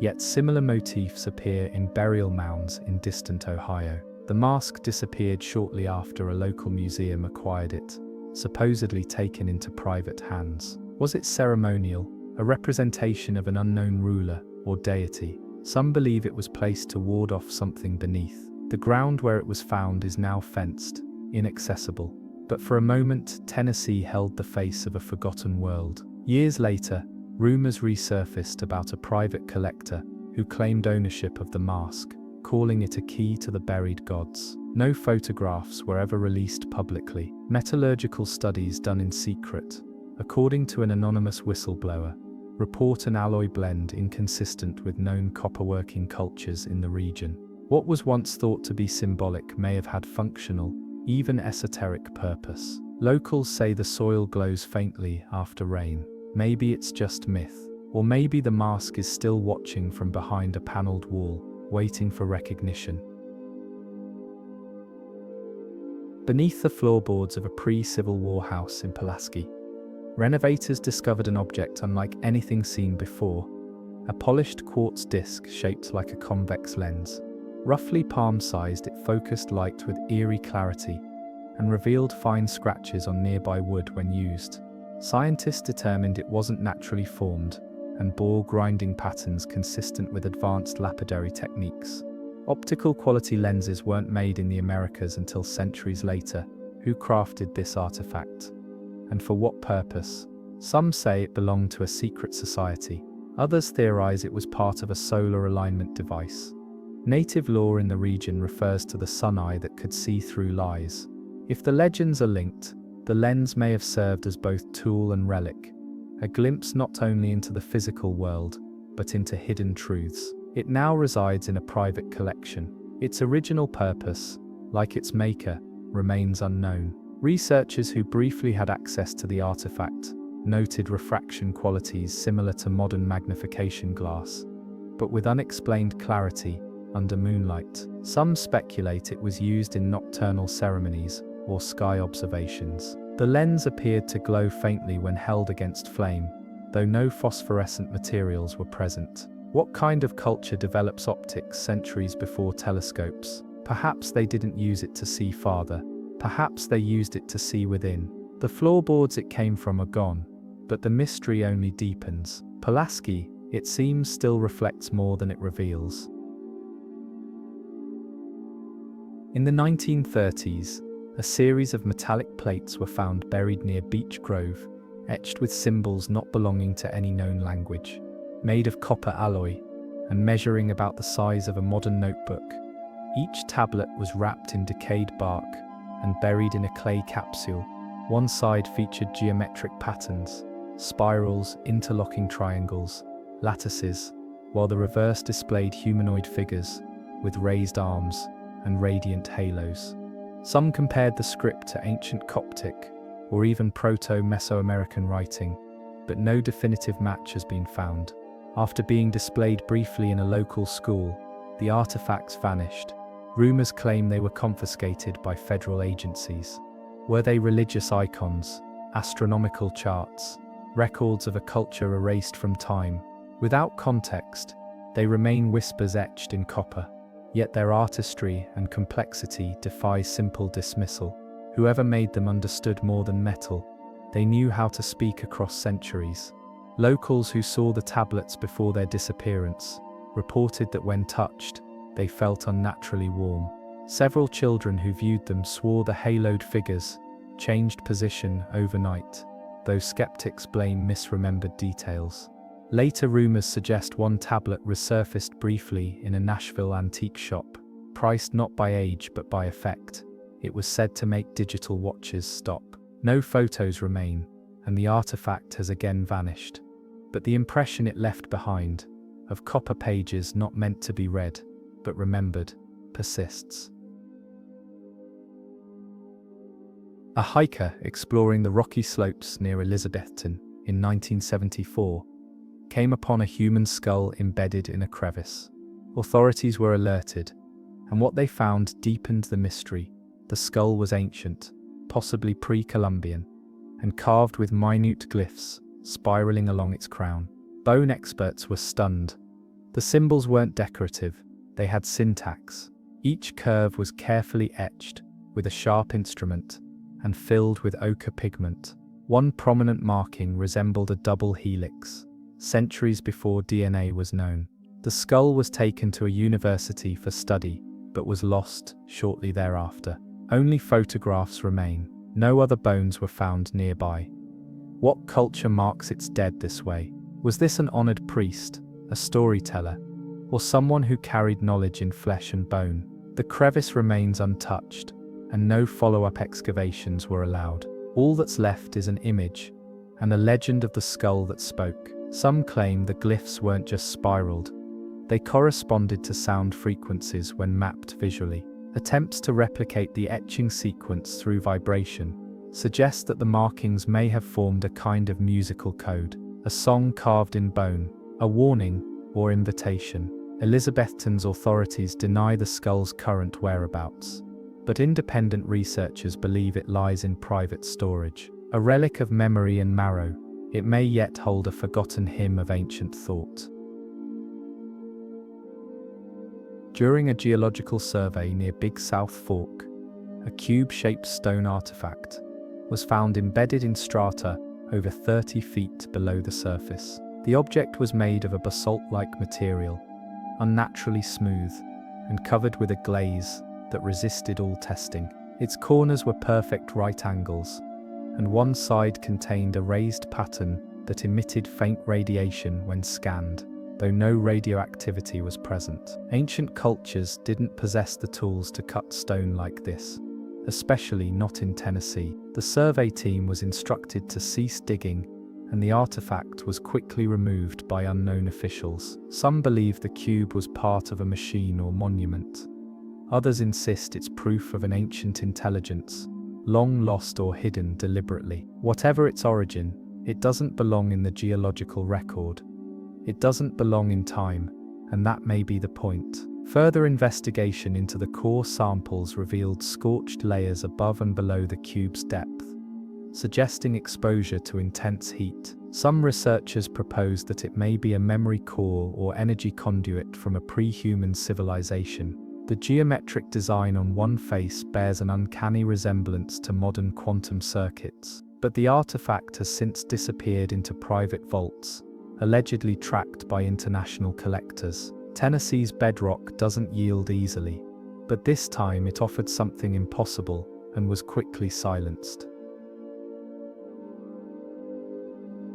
yet similar motifs appear in burial mounds in distant Ohio. The mask disappeared shortly after a local museum acquired it, supposedly taken into private hands. Was it ceremonial, a representation of an unknown ruler or deity? Some believe it was placed to ward off something beneath. The ground where it was found is now fenced, inaccessible. But for a moment, Tennessee held the face of a forgotten world. Years later, rumors resurfaced about a private collector who claimed ownership of the mask, calling it a key to the buried gods. No photographs were ever released publicly. Metallurgical studies done in secret, according to an anonymous whistleblower, report an alloy blend inconsistent with known copperworking cultures in the region. What was once thought to be symbolic may have had functional, even esoteric purpose. Locals say the soil glows faintly after rain. Maybe it's just myth, or maybe the mask is still watching from behind a paneled wall, waiting for recognition. Beneath the floorboards of a pre-Civil War house in Pulaski, renovators discovered an object unlike anything seen before, a polished quartz disc shaped like a convex lens. Roughly palm-sized, it focused light with eerie clarity and revealed fine scratches on nearby wood when used. Scientists determined it wasn't naturally formed and bore grinding patterns consistent with advanced lapidary techniques. Optical quality lenses weren't made in the Americas until centuries later. Who crafted this artifact? And for what purpose? Some say it belonged to a secret society. Others theorize it was part of a solar alignment device. Native lore in the region refers to the sun eye that could see through lies. If the legends are linked, the lens may have served as both tool and relic, a glimpse not only into the physical world, but into hidden truths. It now resides in a private collection. Its original purpose, like its maker, remains unknown. Researchers who briefly had access to the artifact noted refraction qualities similar to modern magnification glass, but with unexplained clarity under moonlight. Some speculate it was used in nocturnal ceremonies or sky observations. The lens appeared to glow faintly when held against flame, though no phosphorescent materials were present. What kind of culture develops optics centuries before telescopes? Perhaps they didn't use it to see farther. Perhaps they used it to see within. The floorboards it came from are gone, but the mystery only deepens. Pulaski, it seems, still reflects more than it reveals. In the 1930s, a series of metallic plates were found buried near Beech Grove, etched with symbols not belonging to any known language. Made of copper alloy, and measuring about the size of a modern notebook. Each tablet was wrapped in decayed bark and buried in a clay capsule. One side featured geometric patterns, spirals, interlocking triangles, lattices, while the reverse displayed humanoid figures with raised arms and radiant halos. Some compared the script to ancient Coptic or even Proto-Mesoamerican writing, but no definitive match has been found. After being displayed briefly in a local school, the artifacts vanished. Rumors claim they were confiscated by federal agencies. Were they religious icons, astronomical charts, records of a culture erased from time? Without context, they remain whispers etched in copper. Yet their artistry and complexity defy simple dismissal. Whoever made them understood more than metal. They knew how to speak across centuries. Locals who saw the tablets before their disappearance reported that when touched, they felt unnaturally warm. Several children who viewed them swore the haloed figures changed position overnight, though skeptics blame misremembered details. Later rumors suggest one tablet resurfaced briefly in a Nashville antique shop, priced not by age but by effect. It was said to make digital watches stop. No photos remain, and the artifact has again vanished. But the impression it left behind, of copper pages not meant to be read, but remembered, persists. A hiker exploring the rocky slopes near Elizabethton in 1974 came upon a human skull embedded in a crevice. Authorities were alerted, and what they found deepened the mystery. The skull was ancient, possibly pre-Columbian, and carved with minute glyphs spiraling along its crown. Bone experts were stunned. The symbols weren't decorative, they had syntax. Each curve was carefully etched with a sharp instrument and filled with ochre pigment. One prominent marking resembled a double helix, centuries before DNA was known. The skull was taken to a university for study, but was lost shortly thereafter. Only photographs remain. No other bones were found nearby. What culture marks its dead this way? Was this an honored priest, a storyteller, or someone who carried knowledge in flesh and bone? The crevice remains untouched, and no follow-up excavations were allowed. All that's left is an image, and a legend of the skull that spoke. Some claim the glyphs weren't just spiraled. They corresponded to sound frequencies when mapped visually. Attempts to replicate the etching sequence through vibration suggest that the markings may have formed a kind of musical code, a song carved in bone, a warning, or invitation. Elizabethton's authorities deny the skull's current whereabouts, but independent researchers believe it lies in private storage. A relic of memory and marrow, it may yet hold a forgotten hymn of ancient thought. During a geological survey near Big South Fork, a cube-shaped stone artifact was found embedded in strata over 30 feet below the surface. The object was made of a basalt-like material, unnaturally smooth, and covered with a glaze that resisted all testing. Its corners were perfect right angles, and one side contained a raised pattern that emitted faint radiation when scanned, though no radioactivity was present. Ancient cultures didn't possess the tools to cut stone like this, especially not in Tennessee. The survey team was instructed to cease digging, and the artifact was quickly removed by unknown officials. Some believe the cube was part of a machine or monument. Others insist it's proof of an ancient intelligence, long lost or hidden deliberately. Whatever its origin, it doesn't belong in the geological record. It doesn't belong in time, and that may be the point. Further investigation into the core samples revealed scorched layers above and below the cube's depth, suggesting exposure to intense heat. Some researchers propose that it may be a memory core or energy conduit from a pre-human civilization. The geometric design on one face bears an uncanny resemblance to modern quantum circuits, but the artifact has since disappeared into private vaults, allegedly tracked by international collectors. Tennessee's bedrock doesn't yield easily, but this time it offered something impossible and was quickly silenced.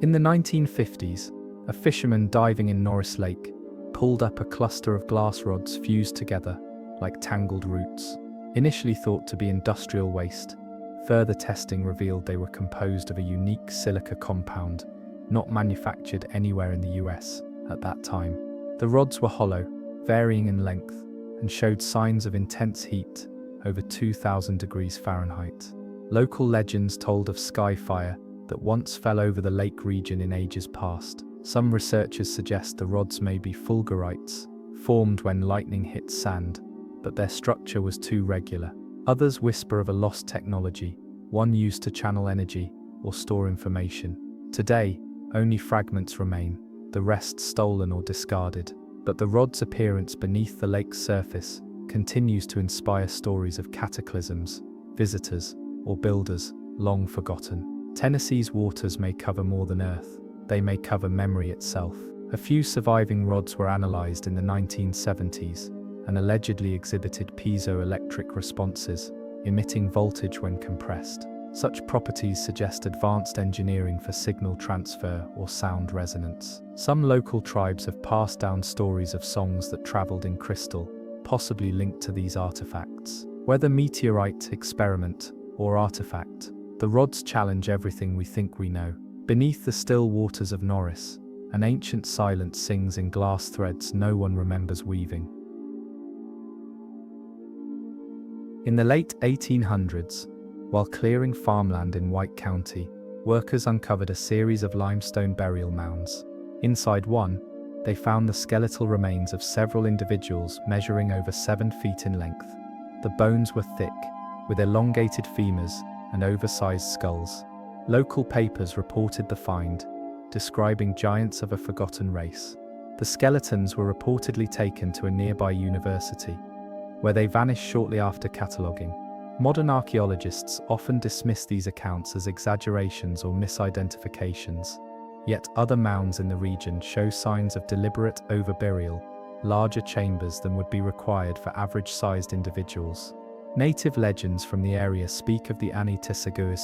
In the 1950s, a fisherman diving in Norris Lake pulled up a cluster of glass rods fused together like tangled roots. Initially thought to be industrial waste, further testing revealed they were composed of a unique silica compound not manufactured anywhere in the US at that time. The rods were hollow, varying in length, and showed signs of intense heat over 2,000 degrees Fahrenheit. Local legends told of sky fire that once fell over the lake region in ages past. Some researchers suggest the rods may be fulgurites, formed when lightning hit sand, but their structure was too regular. Others whisper of a lost technology, one used to channel energy or store information. Today, only fragments remain, the rest stolen or discarded. But the rod's appearance beneath the lake's surface continues to inspire stories of cataclysms, visitors, or builders long forgotten. Tennessee's waters may cover more than Earth. They may cover memory itself. A few surviving rods were analyzed in the 1970s and allegedly exhibited piezoelectric responses, emitting voltage when compressed. Such properties suggest advanced engineering for signal transfer or sound resonance. Some local tribes have passed down stories of songs that traveled in crystal, possibly linked to these artifacts. Whether meteorite, experiment, or artifact, the rods challenge everything we think we know. Beneath the still waters of Norris, an ancient silence sings in glass threads no one remembers weaving. In the late 1800s, while clearing farmland in White County, workers uncovered a series of limestone burial mounds. Inside one, they found the skeletal remains of several individuals measuring over 7 feet in length. The bones were thick, with elongated femurs and oversized skulls. Local papers reported the find, describing giants of a forgotten race. The skeletons were reportedly taken to a nearby university, where they vanished shortly after cataloguing. Modern archaeologists often dismiss these accounts as exaggerations or misidentifications, yet other mounds in the region show signs of deliberate overburial, larger chambers than would be required for average-sized individuals. Native legends from the area speak of the Undeciphered,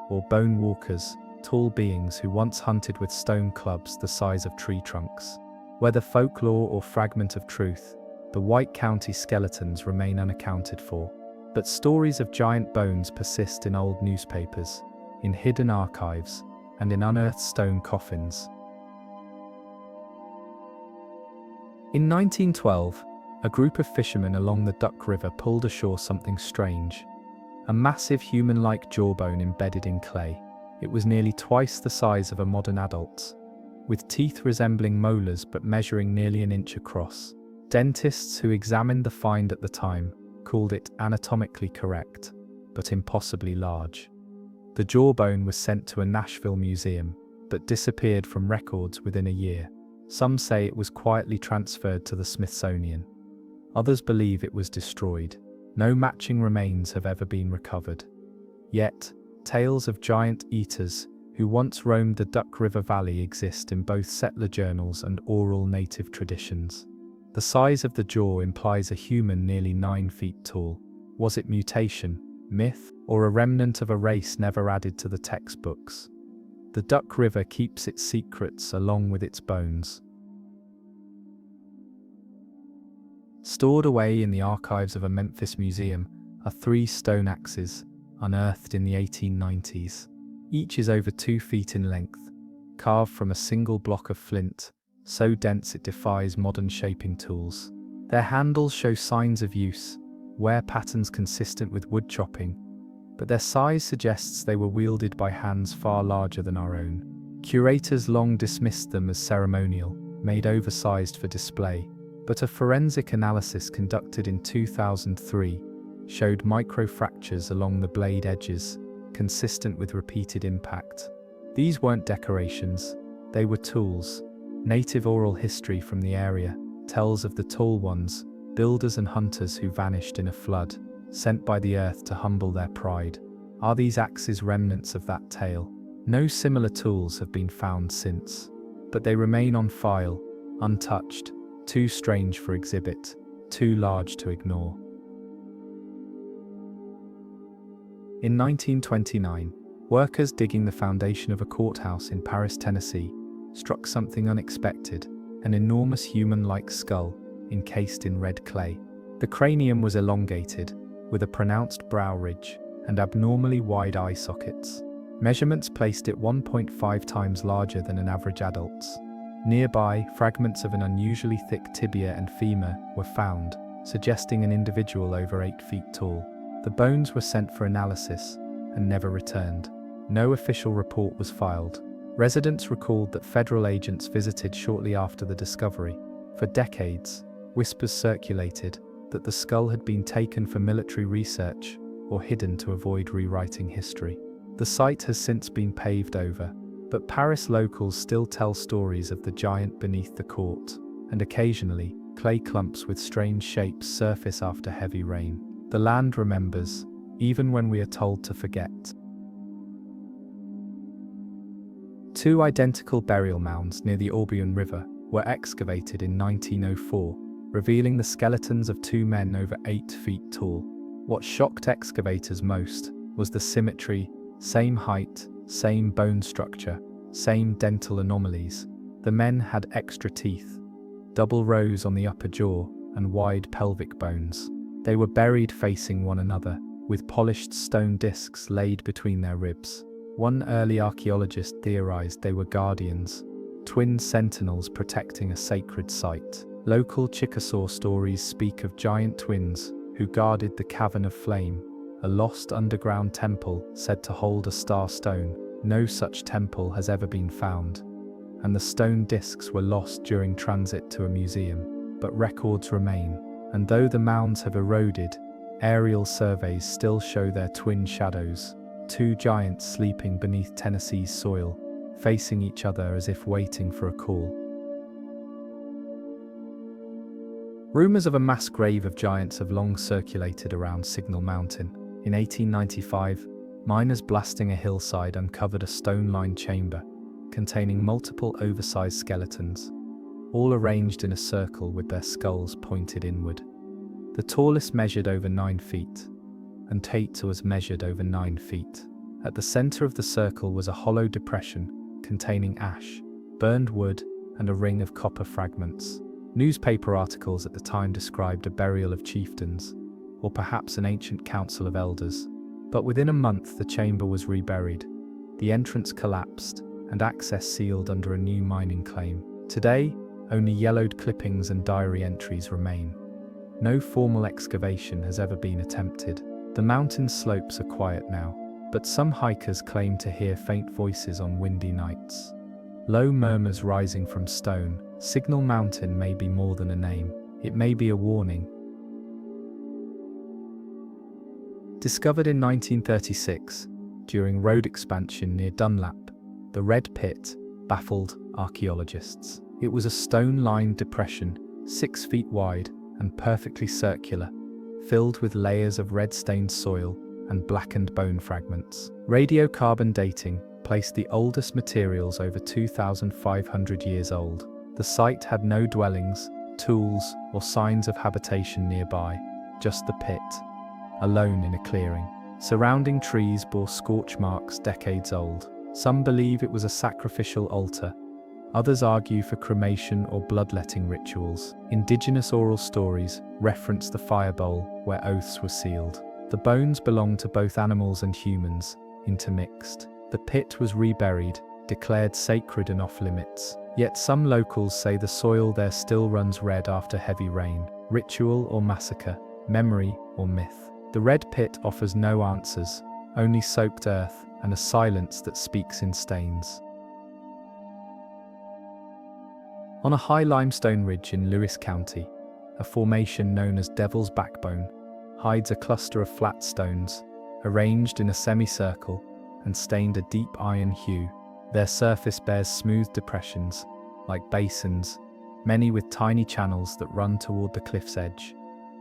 or bone walkers, tall beings who once hunted with stone clubs the size of tree trunks. Whether folklore or fragment of truth, the White County skeletons remain unaccounted for. But stories of giant bones persist in old newspapers, in hidden archives, and in unearthed stone coffins. In 1912, a group of fishermen along the Duck River pulled ashore something strange. A massive human-like jawbone embedded in clay. It was nearly twice the size of a modern adult's, with teeth resembling molars but measuring nearly an inch across. Dentists who examined the find at the time called it anatomically correct, but impossibly large. The jawbone was sent to a Nashville museum, but disappeared from records within a year. Some say it was quietly transferred to the Smithsonian. Others believe it was destroyed. No matching remains have ever been recovered. Yet, tales of giant eaters who once roamed the Duck River Valley exist in both settler journals and oral native traditions. The size of the jaw implies a human nearly 9 feet tall. Was it mutation, myth, or a remnant of a race never added to the textbooks? The Duck River keeps its secrets along with its bones. Stored away in the archives of a Memphis museum are 3 stone axes, unearthed in the 1890s. Each is over 2 feet in length, carved from a single block of flint, so dense it defies modern shaping tools. Their handles show signs of use, wear patterns consistent with wood chopping, but their size suggests they were wielded by hands far larger than our own. Curators long dismissed them as ceremonial, made oversized for display, but a forensic analysis conducted in 2003 showed microfractures along the blade edges, consistent with repeated impact. These weren't decorations, they were tools. Native oral history from the area tells of the tall ones, builders and hunters who vanished in a flood, sent by the earth to humble their pride. Are these axes remnants of that tale? No similar tools have been found since, but they remain on file, untouched, too strange for exhibit, too large to ignore. In 1929, workers digging the foundation of a courthouse in Paris, Tennessee, struck something unexpected. an enormous human-like skull encased in red clay. The cranium was elongated, with a pronounced brow ridge and abnormally wide eye sockets. Measurements placed it 1.5 times larger than an average adult's. Nearby, fragments of an unusually thick tibia and femur were found, suggesting an individual over 8 feet tall. The bones were sent for analysis and never returned. No official report was filed. Residents recalled that federal agents visited shortly after the discovery. For decades, whispers circulated that the skull had been taken for military research or hidden to avoid rewriting history. The site has since been paved over, but Paris locals still tell stories of the giant beneath the court, and occasionally, clay clumps with strange shapes surface after heavy rain. The land remembers, even when we are told to forget. 2 identical burial mounds near the Aubion River were excavated in 1904, revealing the skeletons of 2 men over 8 feet tall. What shocked excavators most was the symmetry: same height, same bone structure, same dental anomalies. The men had extra teeth, double rows on the upper jaw, and wide pelvic bones. They were buried facing one another, with polished stone discs laid between their ribs. One early archaeologist theorized they were guardians, twin sentinels protecting a sacred site. Local Chickasaw stories speak of giant twins who guarded the Cavern of Flame, a lost underground temple said to hold a star stone. No such temple has ever been found, and the stone discs were lost during transit to a museum. But records remain, and though the mounds have eroded, aerial surveys still show their twin shadows, 2 giants sleeping beneath Tennessee's soil, facing each other as if waiting for a call. Rumors of a mass grave of giants have long circulated around Signal Mountain. In 1895, miners blasting a hillside uncovered a stone-lined chamber containing multiple oversized skeletons, all arranged in a circle with their skulls pointed inward. The tallest measured over 9 feet, and Tate was measured over 9 feet. At the center of the circle was a hollow depression containing ash, burned wood, and a ring of copper fragments. Newspaper articles at the time described a burial of chieftains, or perhaps an ancient council of elders. But within a month the chamber was reburied, the entrance collapsed, and access sealed under a new mining claim. Today, only yellowed clippings and diary entries remain. No formal excavation has ever been attempted. The mountain slopes are quiet now, but some hikers claim to hear faint voices on windy nights. Low murmurs rising from stone. Signal Mountain may be more than a name. It may be a warning. Discovered in 1936, during road expansion near Dunlap, the Red Pit baffled archaeologists. It was a stone-lined depression, 6 feet wide and perfectly circular, filled with layers of red-stained soil and blackened bone fragments. Radiocarbon dating placed the oldest materials over 2,500 years old. The site had no dwellings, tools, or signs of habitation nearby, just the pit, alone in a clearing. Surrounding trees bore scorch marks decades old. Some believe it was a sacrificial altar. Others argue for cremation or bloodletting rituals. Indigenous oral stories reference the fire bowl where oaths were sealed. The bones belonged to both animals and humans, intermixed. The pit was reburied, declared sacred and off-limits. Yet some locals say the soil there still runs red after heavy rain. Ritual or massacre, memory or myth. The Red Pit offers no answers, only soaked earth and a silence that speaks in stains. On a high limestone ridge in Lewis County, a formation known as Devil's Backbone hides a cluster of flat stones, arranged in a semicircle and stained a deep iron hue. Their surface bears smooth depressions, like basins, many with tiny channels that run toward the cliff's edge.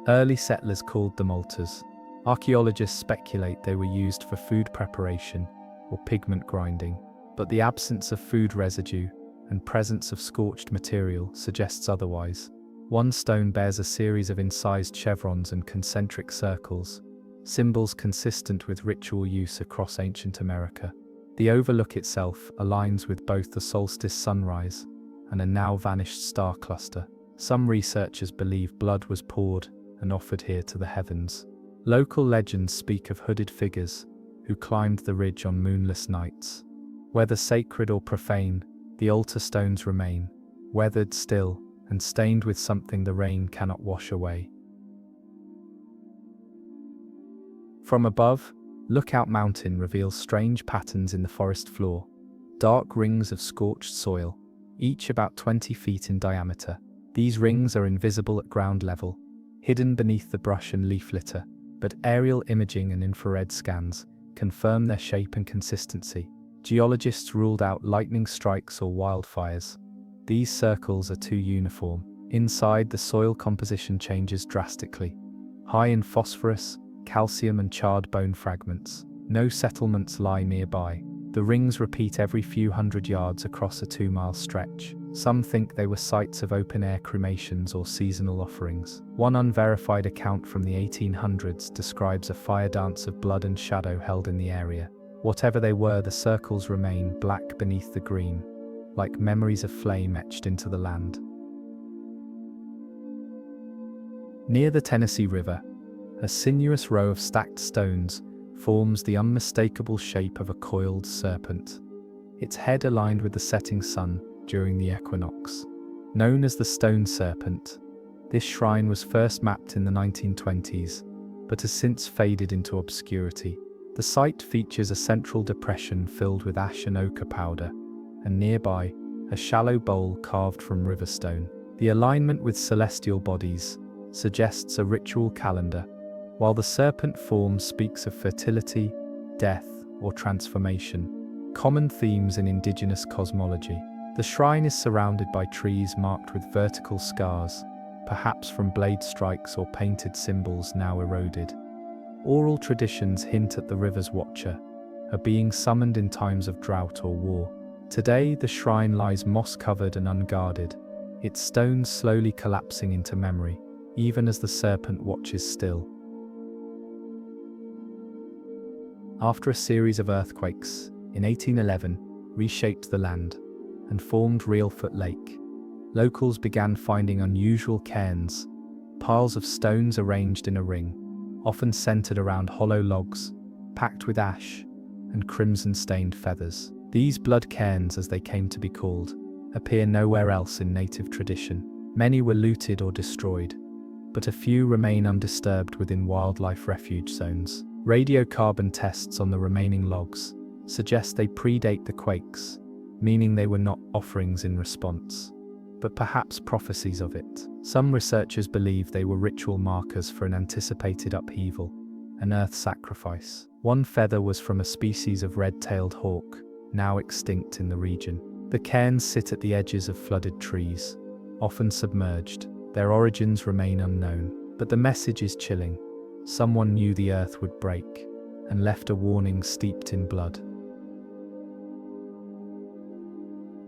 Early settlers called them altars. Archaeologists speculate they were used for food preparation or pigment grinding, but the absence of food residue and presence of scorched material suggests otherwise. One stone bears a series of incised chevrons and concentric circles, symbols consistent with ritual use across ancient America. The overlook itself aligns with both the solstice sunrise and a now vanished star cluster. Some researchers believe blood was poured and offered here to the heavens. Local legends speak of hooded figures who climbed the ridge on moonless nights. Whether sacred or profane, the altar stones remain, weathered still and stained with something the rain cannot wash away. From above, Lookout Mountain reveals strange patterns in the forest floor, dark rings of scorched soil, each about 20 feet in diameter. These rings are invisible at ground level, hidden beneath the brush and leaf litter, but aerial imaging and infrared scans confirm their shape and consistency. Geologists ruled out lightning strikes or wildfires. These circles are too uniform. Inside, the soil composition changes drastically. High in phosphorus, calcium and charred bone fragments. No settlements lie nearby. The rings repeat every few hundred yards across a 2-mile stretch. Some think they were sites of open-air cremations or seasonal offerings. One unverified account from the 1800s describes a fire dance of blood and shadow held in the area. Whatever they were, the circles remain black beneath the green, like memories of flame etched into the land. Near the Tennessee River, a sinuous row of stacked stones forms the unmistakable shape of a coiled serpent, its head aligned with the setting sun during the equinox. Known as the Stone Serpent, this shrine was first mapped in the 1920s, but has since faded into obscurity. The site features a central depression filled with ash and ochre powder, and nearby, a shallow bowl carved from river stone. The alignment with celestial bodies suggests a ritual calendar, while the serpent form speaks of fertility, death, or transformation, common themes in indigenous cosmology. The shrine is surrounded by trees marked with vertical scars, perhaps from blade strikes or painted symbols now eroded. Oral traditions hint at the river's watcher, a being summoned in times of drought or war. Today, the shrine lies moss-covered and unguarded, its stones slowly collapsing into memory, even as the serpent watches still. After a series of earthquakes, in 1811, reshaped the land and formed Reelfoot Lake, locals began finding unusual cairns, piles of stones arranged in a ring, often centered around hollow logs, packed with ash and crimson-stained feathers. These blood cairns, as they came to be called, appear nowhere else in native tradition. Many were looted or destroyed, but a few remain undisturbed within wildlife refuge zones. Radiocarbon tests on the remaining logs suggest they predate the quakes, meaning they were not offerings in response, but perhaps prophecies of it. Some researchers believe they were ritual markers for an anticipated upheaval, an earth sacrifice. One feather was from a species of red-tailed hawk, now extinct in the region. The cairns sit at the edges of flooded trees, often submerged. Their origins remain unknown, but the message is chilling. Someone knew the earth would break, and left a warning steeped in blood.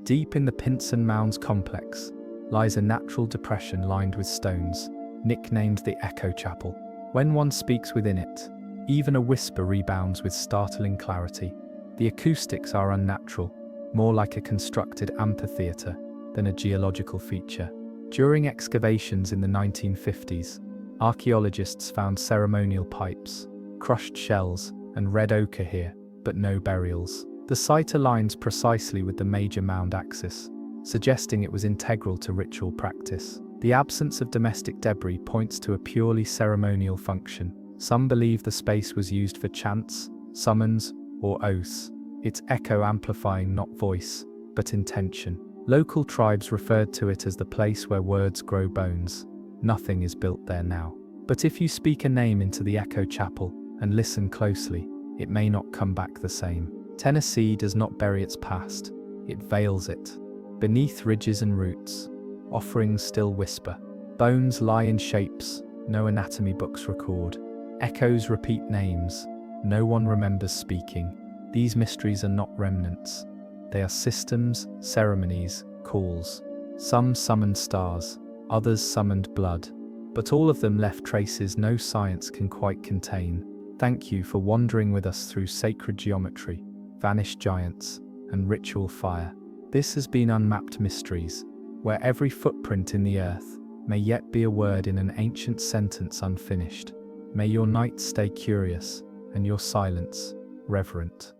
Deep in the Pinson Mounds complex lies a natural depression lined with stones, nicknamed the Echo Chapel. When one speaks within it, even a whisper rebounds with startling clarity. The acoustics are unnatural, more like a constructed amphitheater than a geological feature. During excavations in the 1950s, archaeologists found ceremonial pipes, crushed shells, and red ochre here, but no burials. The site aligns precisely with the major mound axis, suggesting it was integral to ritual practice. The absence of domestic debris points to a purely ceremonial function. Some believe the space was used for chants, summons, or oaths, its echo amplifying not voice, but intention. Local tribes referred to it as the place where words grow bones. Nothing is built there now. But if you speak a name into the Echo Chapel and listen closely, it may not come back the same. Tennessee does not bury its past, it veils it. Beneath ridges and roots, offerings still whisper. Bones lie in shapes no anatomy books record. Echoes repeat names no one remembers speaking. These mysteries are not remnants. They are systems, ceremonies, calls. Some summoned stars, others summoned blood, but all of them left traces no science can quite contain. Thank you for wandering with us through sacred geometry, vanished giants, and ritual fire. This has been Unmapped Mysteries, where every footprint in the earth may yet be a word in an ancient sentence unfinished. May your night stay curious and your silence reverent.